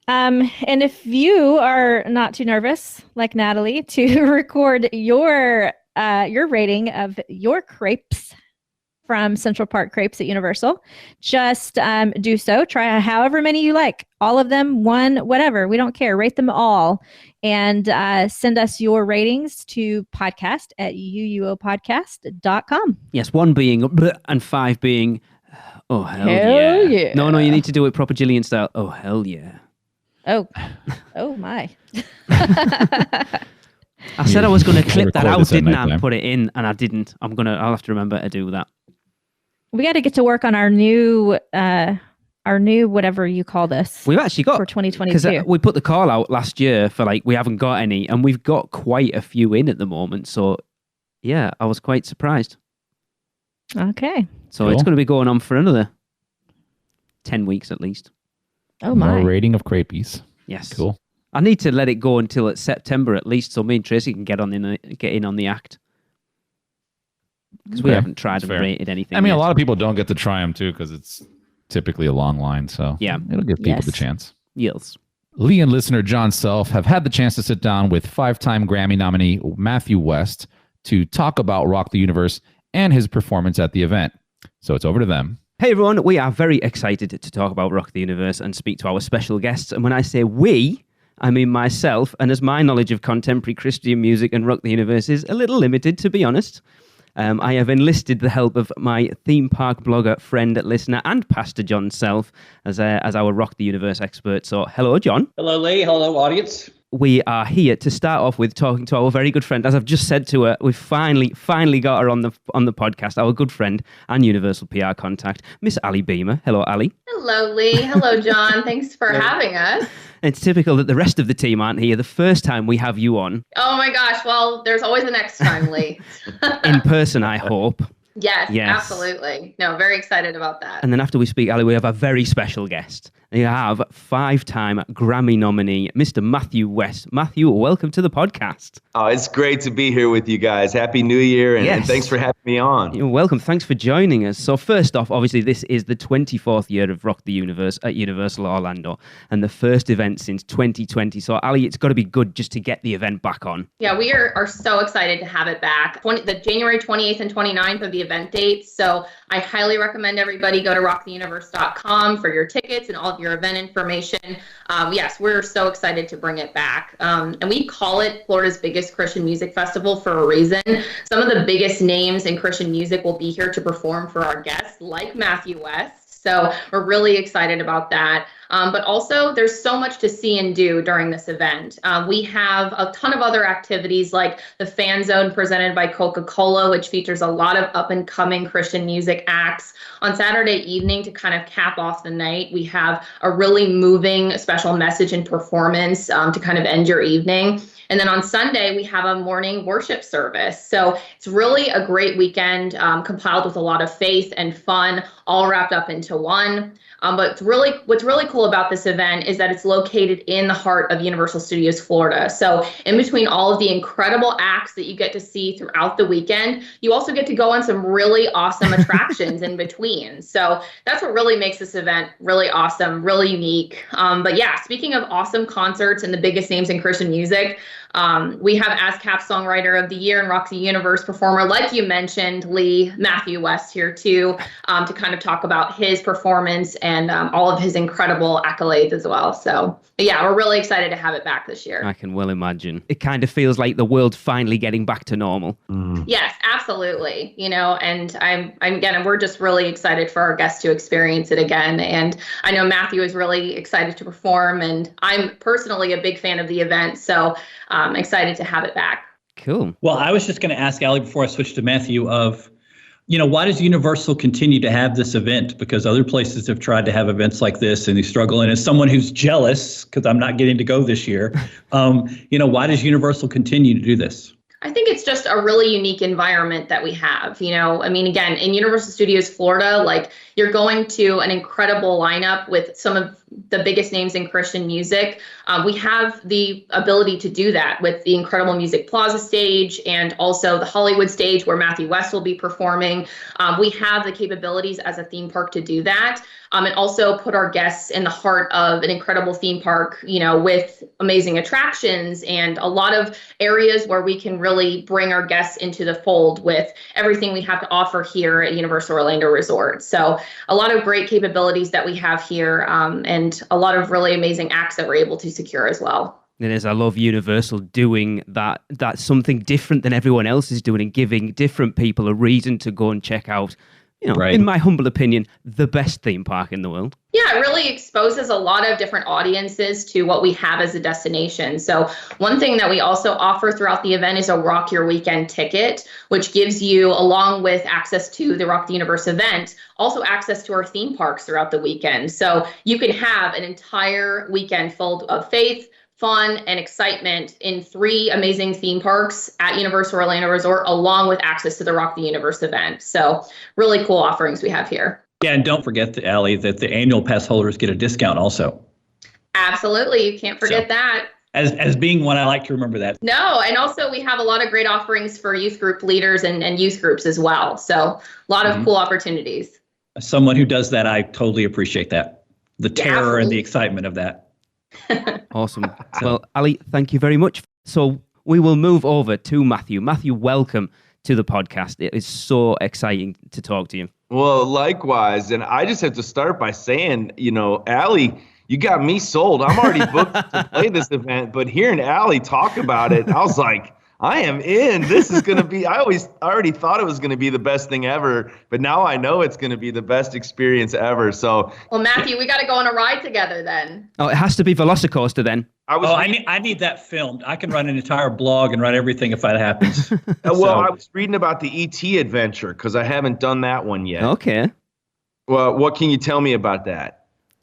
C: And if you are not too nervous, like Natalie, to record your rating of your crepes from Central Park Crepes at Universal, just do so. Try however many you like. All of them, one, whatever. We don't care. Rate them all. And send us your ratings to podcast@uuopodcast.com.
B: Yes, 1 being bleh and 5 being, oh, hell yeah. No, you need to do it proper Jillian style. Oh, hell yeah.
C: Oh my.
B: I said I was going to clip that out, didn't I? And put it in, and I didn't. I'll have to remember to do that.
C: We got to get to work on our new whatever you call this.
B: We've actually got
C: for 2022
B: because we put the call out last year for we haven't got any, and we've got quite a few in at the moment. So yeah, I was quite surprised.
C: Okay.
B: So It's going to be going on for another 10 weeks at least.
C: Oh my!
A: More rating of crepes.
B: Yes.
A: Cool.
B: I need to let it go until it's September at least, so me and Tracy can get in on the act. Because we haven't tried and rated anything.
A: I mean,
B: yet.
A: a lot of people don't get to try them too because it's typically a long line. So
B: yeah,
A: it'll give people the chance.
B: Yes.
A: Lee and listener Jon Self have had the chance to sit down with 5-time Grammy nominee Matthew West to talk about Rock the Universe and his performance at the event. So it's over to them.
B: Hey everyone, we are very excited to talk about Rock the Universe and speak to our special guests. And when I say we, I mean myself, and as my knowledge of contemporary Christian music and Rock the Universe is a little limited, to be honest, I have enlisted the help of my theme park blogger, friend, listener, and pastor Jon Self as our Rock the Universe expert. So hello, John.
G: Hello, Lee. Hello, audience.
B: We are here to start off with talking to our very good friend. As I've just said to her, we've finally got her on the podcast, our good friend and Universal PR contact, Miss Ali Beamer. Hello, Ali.
H: Hello, Lee. Hello, John. Thanks for having us.
B: It's typical that the rest of the team aren't here the first time we have you on.
H: Oh my gosh. Well, there's always the next time, Lee.
B: In person, I hope.
H: Yes, absolutely. No, very excited about that.
B: And then after we speak, Ali, we have a very special guest. We have 5-time Grammy nominee, Mr. Matthew West. Matthew, welcome to the podcast.
I: Oh, it's great to be here with you guys. Happy New Year, and thanks for having me on.
B: You're welcome. Thanks for joining us. So first off, obviously, this is the 24th year of Rock the Universe at Universal Orlando and the first event since 2020. So, Ali, it's got to be good just to get the event back on.
H: Yeah, we are so excited to have it back. The January 28th and 29th of the event dates. So I highly recommend everybody go to rocktheuniverse.com for your tickets and all of your event information. Yes, we're so excited to bring it back. And we call it Florida's biggest Christian music festival for a reason. Some of the biggest names in Christian music will be here to perform for our guests, like Matthew West. So we're really excited about that. But also, there's so much to see and do during this event. We have a ton of other activities like the Fan Zone presented by Coca-Cola, which features a lot of up-and-coming Christian music acts. On Saturday evening, to kind of cap off the night, we have a really moving special message and performance to kind of end your evening. And then on Sunday, we have a morning worship service. So it's really a great weekend compiled with a lot of faith and fun, all wrapped up into one. But what's really cool about this event is that it's located in the heart of Universal Studios Florida. So in between all of the incredible acts that you get to see throughout the weekend, you also get to go on some really awesome attractions in between. So that's what really makes this event really awesome, really unique. But yeah, speaking of awesome concerts and the biggest names in Christian music, We have ASCAP Songwriter of the Year and Rock the Universe performer, like you mentioned, Lee Matthew West here too, to kind of talk about his performance and all of his incredible accolades as well. So yeah, we're really excited to have it back this year.
B: I can well imagine. It kind of feels like the world's finally getting back to normal.
H: Yes, absolutely. And we're just really excited for our guests to experience it again. And I know Matthew is really excited to perform, and I'm personally a big fan of the event. So I'm excited to have it back.
B: Cool.
J: Well, I was just going to ask Allie before I switch to Matthew why does Universal continue to have this event? Because other places have tried to have events like this and they struggle. And as someone who's jealous, because I'm not getting to go this year, why does Universal continue to do this?
H: I think it's just a really unique environment that we have. Again, in Universal Studios Florida, you're going to an incredible lineup with some of the biggest names in Christian music. We have the ability to do that with the Incredible Music Plaza stage and also the Hollywood stage where Matthew West will be performing. We have the capabilities as a theme park to do that. And also put our guests in the heart of an incredible theme park, with amazing attractions and a lot of areas where we can really bring our guests into the fold with everything we have to offer here at Universal Orlando Resort. So a lot of great capabilities that we have here, and a lot of really amazing acts that we're able to secure as well.
B: It is. I love Universal doing that. That's something different than everyone else is doing and giving different people a reason to go and check out, in my humble opinion, the best theme park in the world.
H: Yeah, it really exposes a lot of different audiences to what we have as a destination. So one thing that we also offer throughout the event is a Rock Your Weekend ticket, which gives you, along with access to the Rock the Universe event, also access to our theme parks throughout the weekend. So you can have an entire weekend full of faith, fun, and excitement in 3 amazing theme parks at Universal Orlando Resort, along with access to the Rock the Universe event. So really cool offerings we have here.
J: Yeah, and don't forget, Allie, that the annual pass holders get a discount also.
H: Absolutely. You can't forget that.
J: As being one, I like to remember that.
H: No, and also we have a lot of great offerings for youth group leaders and youth groups as well. So a lot of cool opportunities.
J: As someone who does that, I totally appreciate that. The terror and the excitement of that.
B: Awesome. Well, Ali, thank you very much. So we will move over to Matthew. Matthew, welcome to the podcast. It is so exciting to talk to you.
I: Well, likewise. And I just have to start by saying, Allie, you got me sold. I'm already booked to play this event, but hearing Allie talk about it, I was like, I am in. This is going to be, I already thought it was going to be the best thing ever, but now I know it's going to be the best experience ever. So,
H: well, Matthew, we got to go on a ride together then.
B: Oh, it has to be Velocicoaster then.
J: I need that filmed. I can write an entire blog and write everything if that happens.
I: I was reading about the ET adventure because I haven't done that one yet.
B: Okay.
I: Well, what can you tell me about that?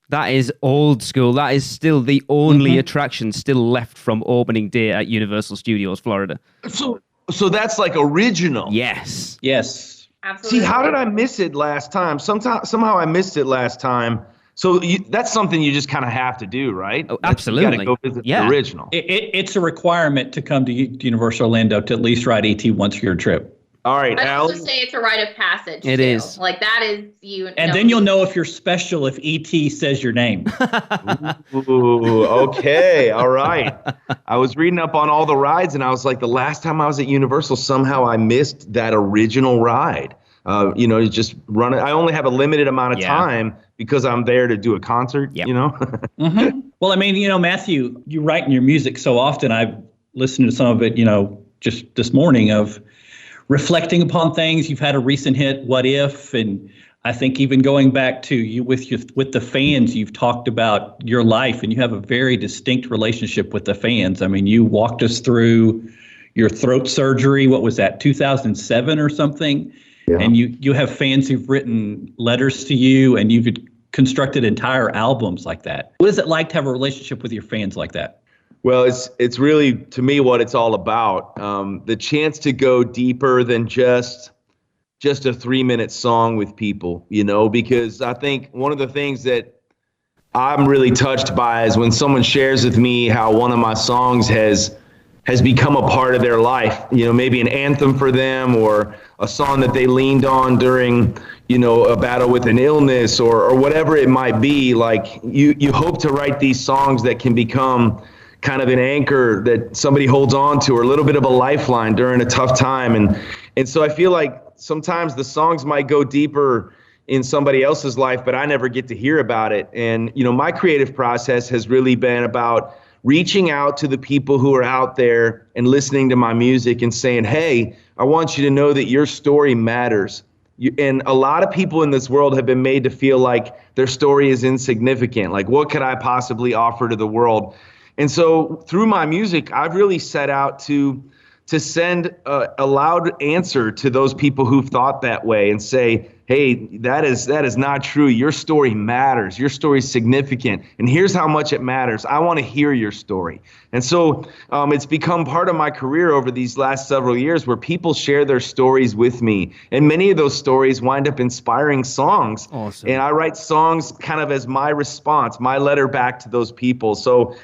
B: That is old school. That is still the only attraction still left from opening day at Universal Studios Florida.
I: So that's like original.
B: Yes.
J: Yes.
H: Absolutely.
I: See, how did I miss it last time? Somehow I missed it last time. So that's something you just kind of have to do, right?
B: Oh, absolutely.
I: You got to go visit the original.
J: It's a requirement to come to Universal Orlando to at least ride ET once for your trip.
I: All right,
H: I'd
I: Allie.
H: also say it's a rite of passage.
B: It is.
H: Like that is you.
J: And then you'll know if you're special if ET says your name.
I: Ooh, okay. All right. I was reading up on all the rides and I was like, the last time I was at Universal, somehow I missed that original ride. Just run it. I only have a limited amount of time because I'm there to do a concert,
J: Well, Matthew, you write in your music so often. I've listened to some of it, just this morning of reflecting upon things. You've had a recent hit, What If? And I think even going back to you with the fans, you've talked about your life and you have a very distinct relationship with the fans. I mean, you walked us through your throat surgery. What was that, 2007 or something? Yeah. And you have fans who've written letters to you and you've constructed entire albums like that. What is it like to have a relationship with your fans like that?
I: Well, it's really, to me, what it's all about. The chance to go deeper than just a 3-minute song with people, because I think one of the things that I'm really touched by is when someone shares with me how one of my songs has become a part of their life, maybe an anthem for them or a song that they leaned on during, a battle with an illness or whatever it might be. Like you hope to write these songs that can become kind of an anchor that somebody holds on to, or a little bit of a lifeline during a tough time. And so I feel like sometimes the songs might go deeper in somebody else's life, but I never get to hear about it. And, my creative process has really been about reaching out to the people who are out there and listening to my music and saying, hey, I want you to know that your story matters. And a lot of people in this world have been made to feel like their story is insignificant. Like, what could I possibly offer to the world? And so through my music, I've really set out to send a loud answer to those people who've thought that way and say, hey, that is not true. Your story matters. Your story is significant. And here's how much it matters. I want to hear your story. And so it's become part of my career over these last several years where people share their stories with me. And many of those stories wind up inspiring songs.
B: Awesome.
I: And I write songs kind of as my response, my letter back to those people. So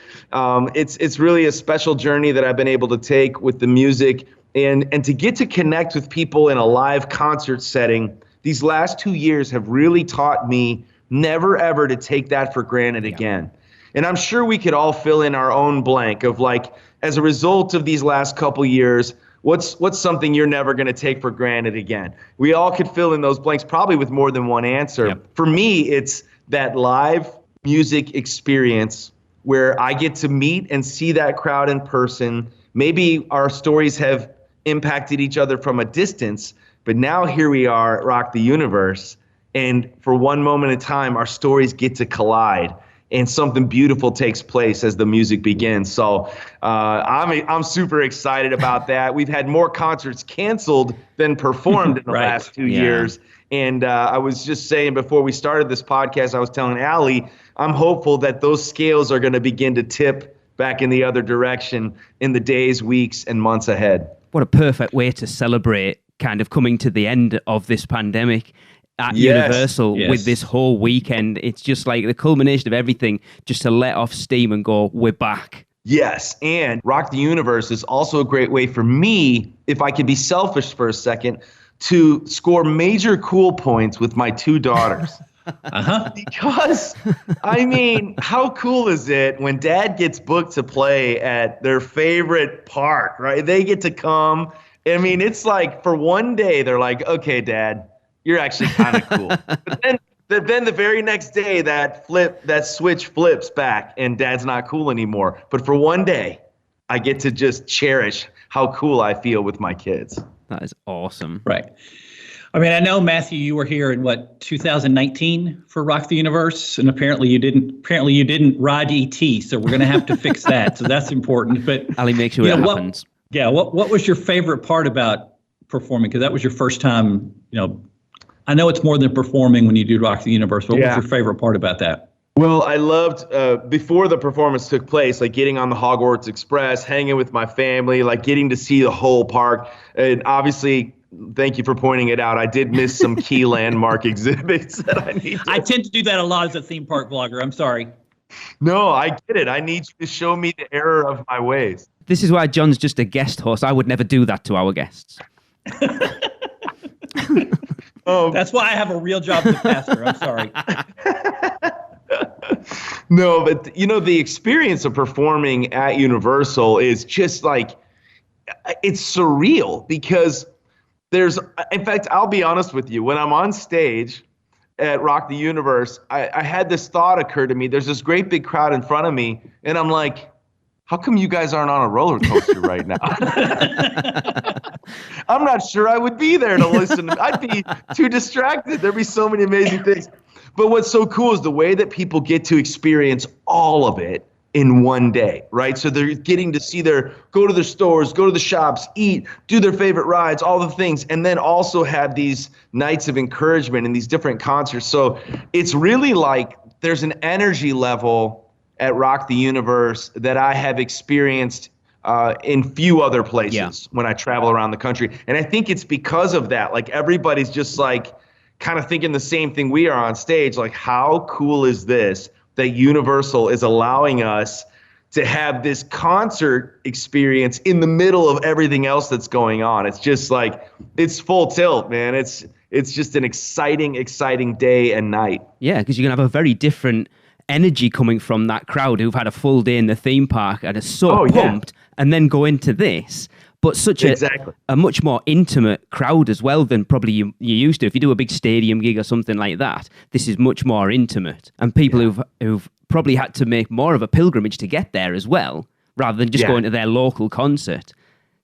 I: it's really a special journey that I've been able to take with the music and to get to connect with people in a live concert setting. These last 2 years have really taught me never, ever to take that for granted again. And I'm sure we could all fill in our own blank of like, as a result of these last couple years, what's something you're never going to take for granted again? We all could fill in those blanks probably with more than one answer.
B: Yep.
I: For me, it's that live music experience where I get to meet and see that crowd in person. Maybe our stories have impacted each other from a distance, but now here we are at Rock the Universe, and for one moment in time, our stories get to collide, and something beautiful takes place as the music begins. So I'm super excited about that. We've had more concerts canceled than performed in the last 2 years. And I was just saying before we started this podcast, I was telling Allie, I'm hopeful that those scales are going to begin to tip back in the other direction in the days, weeks, and months ahead.
B: What a perfect way to celebrate kind of coming to the end of this pandemic at Universal with this whole weekend. It's just like the culmination of everything, just to let off steam and go, we're back.
I: Yes, and Rock the Universe is also a great way for me, if I could be selfish for a second, to score major cool points with my two daughters. Because, I mean, how cool is it when dad gets booked to play at their favorite park, right? They get to come. I mean, it's like for one day, they're like, okay, dad, you're actually kind of cool. But then the very next day, that switch flips back and dad's not cool anymore. But for one day, I get to just cherish how cool I feel with my kids.
B: That is awesome.
J: Right. I mean, I know, Matthew, you were here in 2019 for Rock the Universe, and apparently you didn't ride ET, so we're going to have to fix that. So that's important. But
B: Ali, make sure it happens.
J: What was your favorite part about performing? Because that was your first time, I know it's more than performing when you do Rock the Universe. What was your favorite part about that?
I: Well, I loved, before the performance took place, like getting on the Hogwarts Express, hanging with my family, like getting to see the whole park. And obviously, thank you for pointing it out, I did miss some key landmark exhibits that I need to.
J: I tend to do that a lot as a theme park vlogger. I'm sorry.
I: No, I get it. I need you to show me the error of my ways.
B: This is why Jon's just a guest host. I would never do that to our guests.
J: That's why I have a real job as a pastor. I'm sorry.
I: No, but the experience of performing at Universal is just like, it's surreal because in fact, I'll be honest with you, when I'm on stage at Rock the Universe, I had this thought occur to me. There's this great big crowd in front of me, and I'm like, how come you guys aren't on a roller coaster right now? I'm not sure I would be there to listen. I'd be too distracted. There'd be so many amazing things. But what's so cool is the way that people get to experience all of it in one day, right? So they're getting to see go to their stores, go to the shops, eat, do their favorite rides, all the things, and then also have these nights of encouragement and these different concerts. So it's really like there's an energy level at Rock the Universe that I have experienced in few other places when I travel around the country. And I think it's because of that. Like everybody's just like kind of thinking the same thing we are on stage. Like, how cool is this that Universal is allowing us to have this concert experience in the middle of everything else that's going on? It's just like, it's full tilt, man. It's just an exciting day and night.
B: Yeah, because you can have a very different energy coming from that crowd who've had a full day in the theme park and are so pumped, and then go into this. But such a much more intimate crowd as well than probably you used to. If you do a big stadium gig or something like that, this is much more intimate. And people who've probably had to make more of a pilgrimage to get there as well, rather than just going to their local concert.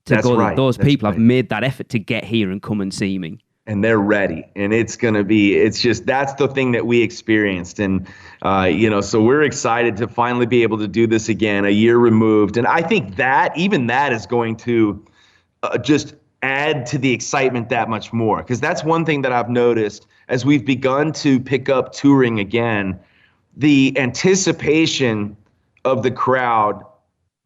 B: Those people have made that effort to get here and come and see me.
I: And they're ready. And it's just, that's the thing that we experienced. And, so we're excited to finally be able to do this again, a year removed. And I think even that is going to just add to the excitement that much more. Because that's one thing that I've noticed as we've begun to pick up touring again, the anticipation of the crowd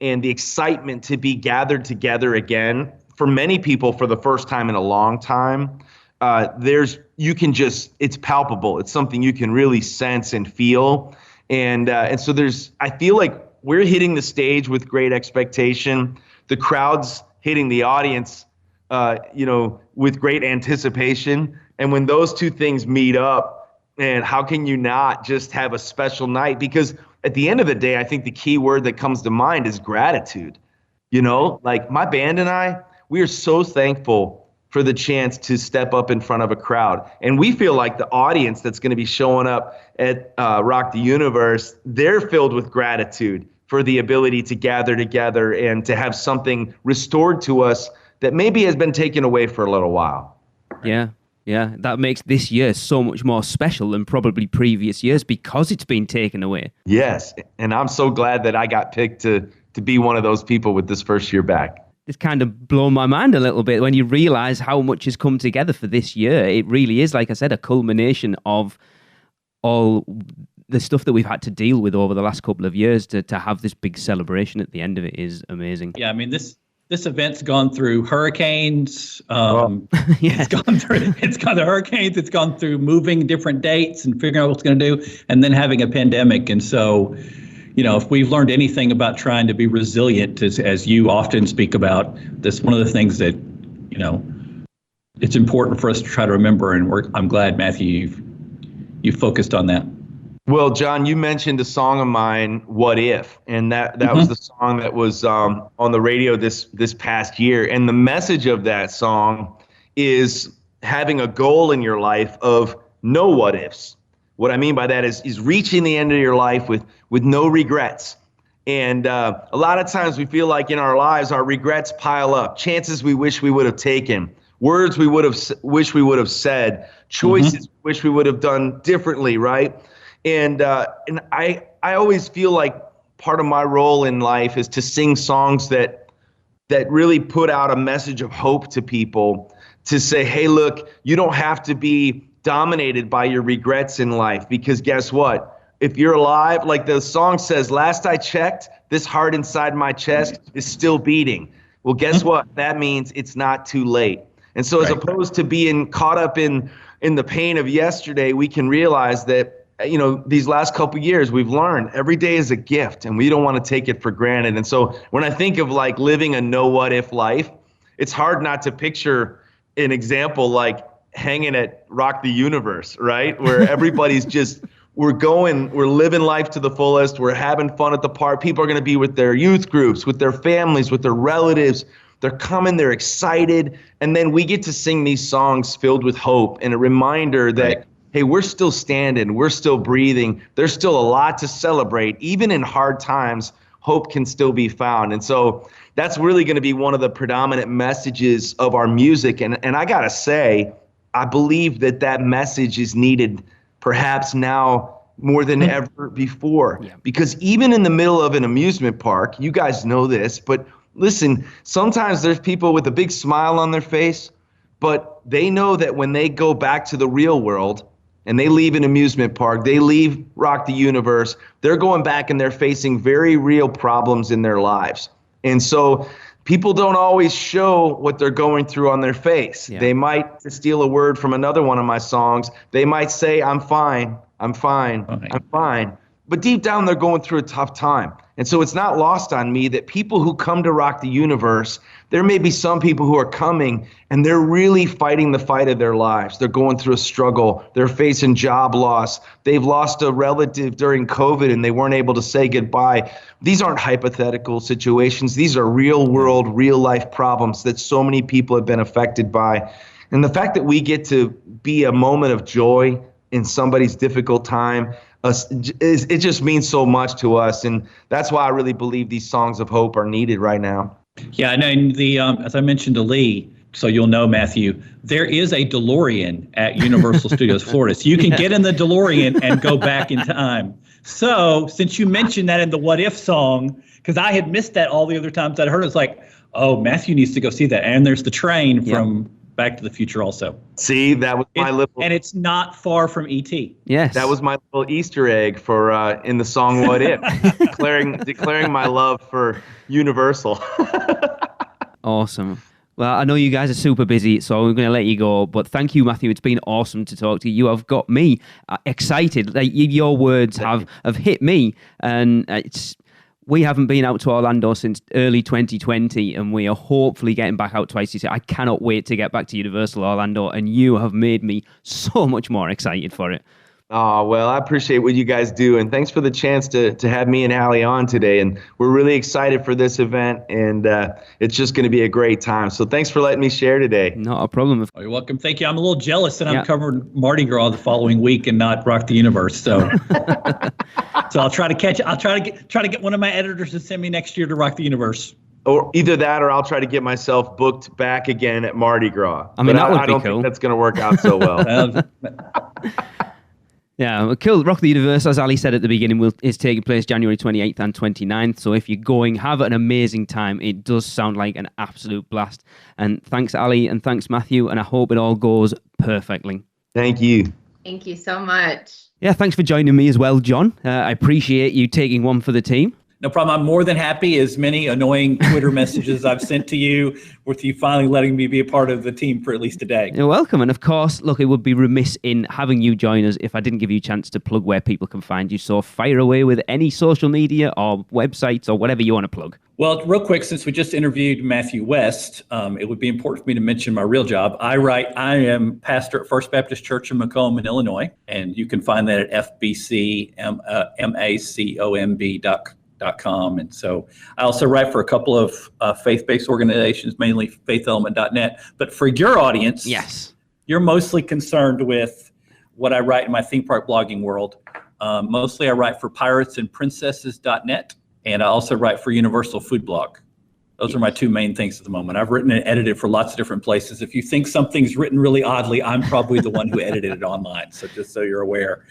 I: and the excitement to be gathered together again, for many people for the first time in a long time, it's palpable. It's something you can really sense and feel. And so I feel like we're hitting the stage with great expectation. The crowd's hitting the audience, with great anticipation. And when those two things meet up, and how can you not just have a special night? Because at the end of the day, I think the key word that comes to mind is gratitude. Like my band and I, we are so thankful for the chance to step up in front of a crowd. And we feel like the audience that's going to be showing up at Rock the Universe, they're filled with gratitude for the ability to gather together and to have something restored to us that maybe has been taken away for a little while.
B: Yeah. Yeah, that makes this year so much more special than probably previous years because it's been taken away.
I: Yes, and I'm so glad that I got picked to be one of those people with this first year back.
B: It's kind of blown my mind a little bit when you realize how much has come together for this year. It really is, like I said, a culmination of all the stuff that we've had to deal with over the last couple of years. To have this big celebration at the end of it is amazing.
J: Yeah, I mean, this event's gone through hurricanes. It's gone through hurricanes. It's gone through moving different dates and figuring out what's going to do, and then having a pandemic. And so, if we've learned anything about trying to be resilient, as you often speak about, this one of the things that, it's important for us to try to remember. And I'm glad, Matthew, you focused on that.
I: Well, John, you mentioned a song of mine, "What If," and that was the song that was on the radio this past year. And the message of that song is having a goal in your life of no what ifs. What I mean by that is reaching the end of your life with no regrets. And a lot of times we feel like in our lives our regrets pile up, chances we wish we would have taken, words we wish we would have said, choices we wish we would have done differently, right? And I always feel like part of my role in life is to sing songs that really put out a message of hope to people, to say, hey, look, you don't have to be dominated by your regrets in life, because guess what? If you're alive, like the song says, last I checked, this heart inside my chest is still beating. Well, guess what? That means it's not too late. And so as opposed to being caught up in the pain of yesterday, we can realize that these last couple of years, we've learned every day is a gift and we don't want to take it for granted. And so when I think of like living a no what if life, it's hard not to picture an example like hanging at Rock the Universe, right? Where everybody's just, we're living life to the fullest. We're having fun at the park. People are going to be with their youth groups, with their families, with their relatives. They're coming, they're excited. And then we get to sing these songs filled with hope and a reminder that, hey, we're still standing, we're still breathing. There's still a lot to celebrate. Even in hard times, hope can still be found. And so that's really going to be one of the predominant messages of our music. And I got to say, I believe that message is needed perhaps now more than ever before. Yeah. Because even in the middle of an amusement park, you guys know this, but listen, sometimes there's people with a big smile on their face, but they know that when they go back to the real world, and they leave an amusement park, they leave Rock the Universe, they're going back and they're facing very real problems in their lives. And so people don't always show what they're going through on their face. Yeah. They might, to steal a word from another one of my songs, they might say, I'm fine. But deep down, they're going through a tough time. And so it's not lost on me that people who come to Rock the Universe, there may be some people who are coming and they're really fighting the fight of their lives. They're going through a struggle. They're facing job loss. They've lost a relative during COVID and they weren't able to say goodbye. These aren't hypothetical situations. These are real world, real life problems that so many people have been affected by. And the fact that we get to be a moment of joy in somebody's difficult time, it just means so much to us. And that's why I really believe these songs of hope are needed right now.
J: Yeah, and as I mentioned to Lee, so you'll know, Matthew, there is a DeLorean at Universal Studios Florida. So you can get in the DeLorean and go back in time. So since you mentioned that in the What If song, because I had missed that all the other times I'd heard it, was like, oh, Matthew needs to go see that. And there's the train from Back to the Future also.
I: See, that was my little...
J: And it's not far from E.T.
B: Yes.
I: That was my little Easter egg for in the song What If, declaring my love for Universal.
B: Awesome. Well, I know you guys are super busy, so I'm going to let you go. But thank you, Matthew. It's been awesome to talk to you. You have got me excited. Like, your words have hit me. And we haven't been out to Orlando since early 2020, and we are hopefully getting back out twice this year. I cannot wait to get back to Universal Orlando, and you have made me so much more excited for it.
I: Oh, well, I appreciate what you guys do, and thanks for the chance to have me and Allie on today. And we're really excited for this event, and it's just going to be a great time. So thanks for letting me share today.
B: Not a problem.
J: Oh, you're welcome. Thank you. I'm a little jealous that I'm covering Mardi Gras the following week and not Rock the Universe. So, so I'll try to catch. I'll try to get one of my editors to send me next year to Rock the Universe.
I: Or either that, or I'll try to get myself booked back again at Mardi Gras.
B: I mean,
I: I don't think that's going to work out so well.
B: Yeah, cool. Rock the Universe, as Ali said at the beginning, is taking place January 28th and 29th. So if you're going, have an amazing time. It does sound like an absolute blast. And thanks, Ali, and thanks, Matthew. And I hope it all goes perfectly.
I: Thank you.
H: Thank you so much.
B: Yeah, thanks for joining me as well, John. I appreciate you taking one for the team.
J: No problem. I'm more than happy. As many annoying Twitter messages I've sent to you, with you finally letting me be a part of the team for at least a day.
B: You're welcome. And of course, look, it would be remiss in having you join us if I didn't give you a chance to plug where people can find you. So fire away with any social media or websites or whatever you want to plug.
J: Well, real quick, since we just interviewed Matthew West, it would be important for me to mention my real job. I am pastor at First Baptist Church in Macomb, Illinois, and you can find that at fbcmacomb.com. And so I also write for a couple of faith-based organizations, mainly faitelement.net. But for your audience,
B: yes,
J: you're mostly concerned with what I write in my theme park blogging world. Mostly I write for piratesandprincesses.net, and I also write for Universal Food Blog. Those are my two main things at the moment. I've written and edited for lots of different places. If you think something's written really oddly, I'm probably the one who edited it online. So just so you're aware.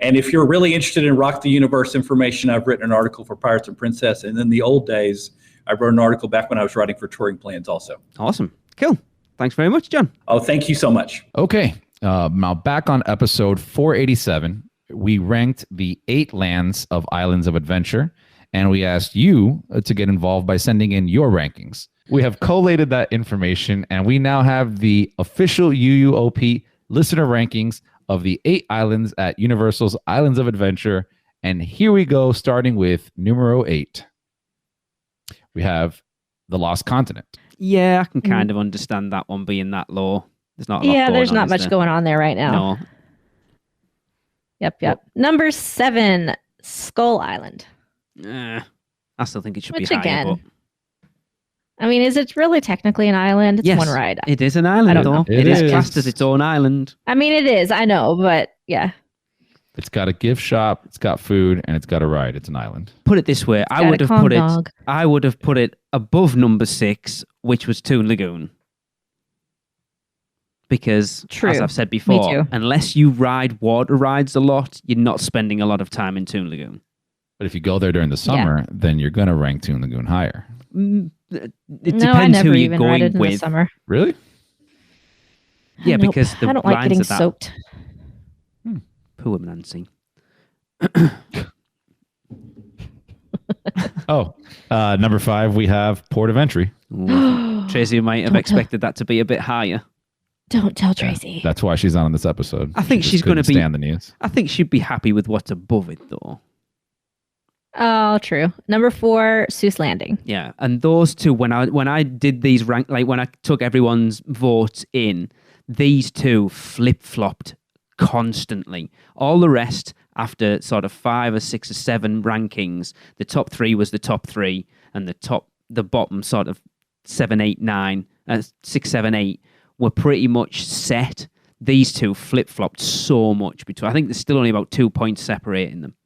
J: And if you're really interested in Rock the Universe information, I've written an article for Pirates and Princess. And in the old days, I wrote an article back when I was writing for Touring Plans also.
B: Awesome. Cool. Thanks very much, John.
J: Oh, thank you so much.
A: Okay. Now back on episode 487, we ranked the 8 lands of Islands of Adventure, and we asked you to get involved by sending in your rankings. We have collated that information, and we now have the official UUOP listener rankings of the 8 islands at Universal's Islands of Adventure. And here we go, starting with numero 8. We have the Lost Continent.
B: Yeah, I can kind of understand that one being that low. There's not a lot going
C: there's
B: on,
C: not much going on there right now.
B: No.
C: Yep. Number 7, Skull Island.
B: I still think it should
C: Which
B: be higher.
C: again,
B: But...
C: I mean, is it really technically an island? It's one ride.
B: It is an island, though. It is classed as its own island.
C: I mean, it is. I know, but yeah.
A: It's got a gift shop, it's got food, and it's got a ride. It's an island.
B: Put it this way, I would have put it above number 6, which was Toon Lagoon. Because, as I've said before, unless you ride water rides a lot, you're not spending a lot of time in Toon Lagoon.
A: But if you go there during the summer, then you're going to rank Toon Lagoon higher.
B: It depends who you're going with.
C: The summer.
A: Really?
B: Yeah, because the
C: I don't like getting
B: are that...
C: soaked.
B: Poor Nancy.
A: Number 5, we have Port of Entry.
B: Tracy might have expected that to be a bit higher.
C: Don't tell Tracy.
A: Yeah, that's why she's on this episode.
B: I think she's going to be.
A: Stand the news.
B: I think she'd be happy with what's above it, though.
C: Oh, true. Number 4, Seuss Landing.
B: Yeah, and those two, when I did these rank, like when I took everyone's votes in, these two flip-flopped constantly. All the rest, after sort of 5 or 6 or 7 rankings, the top 3 was the top 3, and the bottom sort of 7, 8, 9, 6, 7, 8 were pretty much set. These two flip-flopped so much between. I think there's still only about 2 points separating them.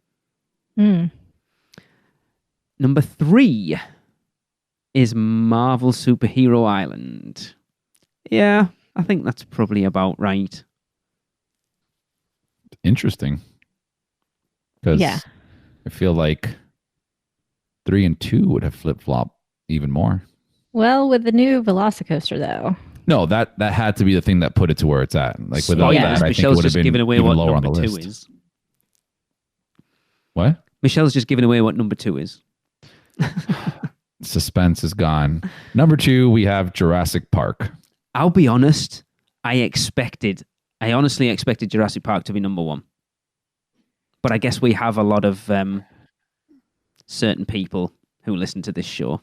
B: Number 3 is Marvel Superhero Island. Yeah, I think that's probably about right.
A: Interesting. Because I feel like 3 and 2 would have flip-flopped even more.
C: Well, with the new Velocicoaster, though.
A: No, that had to be the thing that put it to where it's at. Like without that, I think it would have been
B: giving away
A: even
B: what
A: lower on the
B: number 2
A: list.
B: is.
A: What?
B: Michelle's just giving away what number 2 is.
A: Suspense is gone. Number 2, we have Jurassic Park.
B: I'll be honest. I honestly expected Jurassic Park to be number 1. But I guess we have a lot of certain people who listen to this show.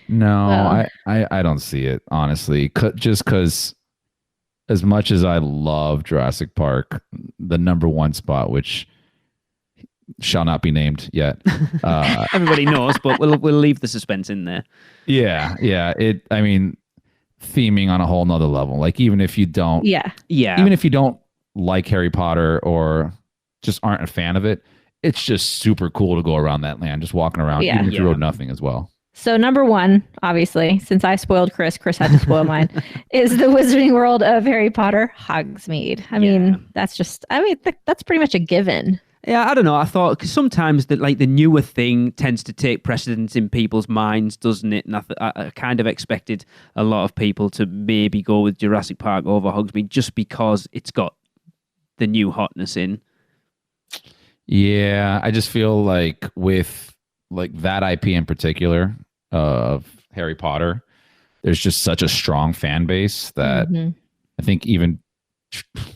A: No, I don't see it, honestly. Just because as much as I love Jurassic Park, the number 1 spot, which shall not be named yet.
B: Everybody knows, but we'll leave the suspense in there.
A: Yeah. I mean, theming on a whole nother level. Like even if you don't, even if you don't like Harry Potter or just aren't a fan of it, it's just super cool to go around that land, just walking around, even if you wrote nothing as well.
C: So number 1, obviously, since I spoiled Chris had to spoil mine, is the Wizarding World of Harry Potter, Hogsmeade. I mean, that's pretty much a given.
B: Yeah, I don't know. I thought cause sometimes the newer thing tends to take precedence in people's minds, doesn't it? And I kind of expected a lot of people to maybe go with Jurassic Park over Hogsmeade just because it's got the new hotness in.
A: Yeah, I just feel like with like that IP in particular of Harry Potter, there's just such a strong fan base that I think even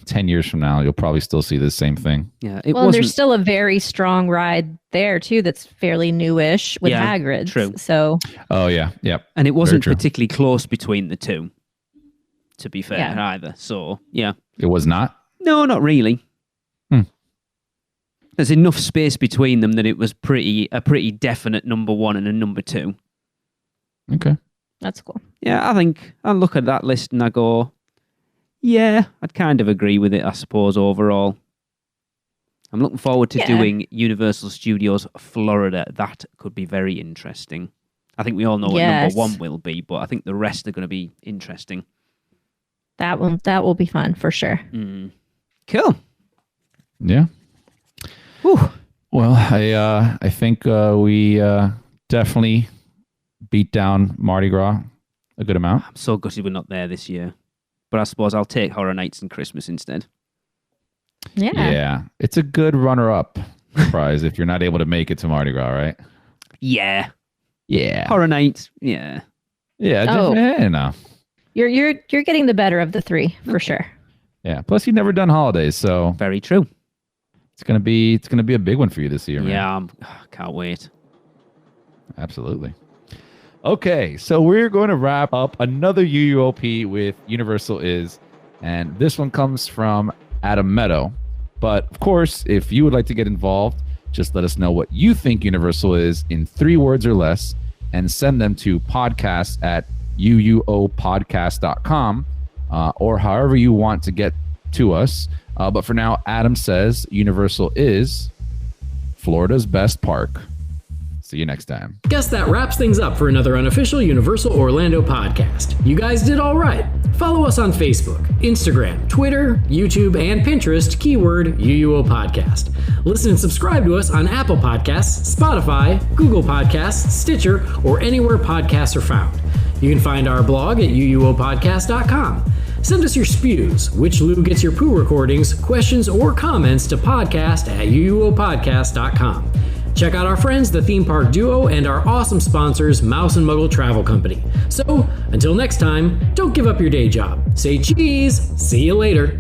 A: 10 years from now, you'll probably still see the same thing.
B: Yeah.
C: There's still a very strong ride there too that's fairly newish with Hagrid's.
B: True.
C: So.
A: Oh yeah, yep.
B: And it wasn't particularly close between the two, to be fair, either. So yeah.
A: It was not?
B: No, not really. There's enough space between them that it was a pretty definite number 1 and a number 2.
A: Okay.
C: That's cool.
B: Yeah, I think I look at that list and I go, yeah, I'd kind of agree with it, I suppose, overall. I'm looking forward to doing Universal Studios Florida. That could be very interesting. I think we all know what number 1 will be, but I think the rest are going to be interesting.
C: That will be fun for sure.
B: Cool.
A: Yeah.
B: Whew.
A: Well, I think we definitely beat down Mardi Gras a good amount.
B: I'm so gutted we're not there this year. But I suppose I'll take Horror Nights and Christmas instead.
A: Yeah. It's a good runner-up prize if you're not able to make it to Mardi Gras, right?
B: Yeah.
A: Yeah.
B: Horror Nights, yeah.
A: Yeah, no.
C: You're getting the better of the 3 for sure.
A: Yeah. Plus you've never done holidays, so
B: very true.
A: It's gonna be a big one for you this year, man.
B: Yeah, can't wait.
A: Absolutely. Okay, so we're going to wrap up another UUOP with Universal Is, and this one comes from Adam Meadow. But of course, if you would like to get involved, just let us know what you think Universal is in 3 words or less, and send them to podcast@uuopodcast.com, or however you want to get to us. But for now, Adam says Universal is Florida's best park. See you next time.
K: Guess that wraps things up for another unofficial Universal Orlando podcast. You guys did all right. Follow us on Facebook, Instagram, Twitter, YouTube, and Pinterest, keyword UUO Podcast. Listen and subscribe to us on Apple Podcasts, Spotify, Google Podcasts, Stitcher, or anywhere podcasts are found. You can find our blog at uuopodcast.com. Send us your spews, which Lou gets your poo recordings, questions, or comments to podcast@uuopodcast.com. Check out our friends, the Theme Park Duo, and our awesome sponsors, Mouse and Muggle Travel Company. So, until next time, don't give up your day job. Say cheese. See you later.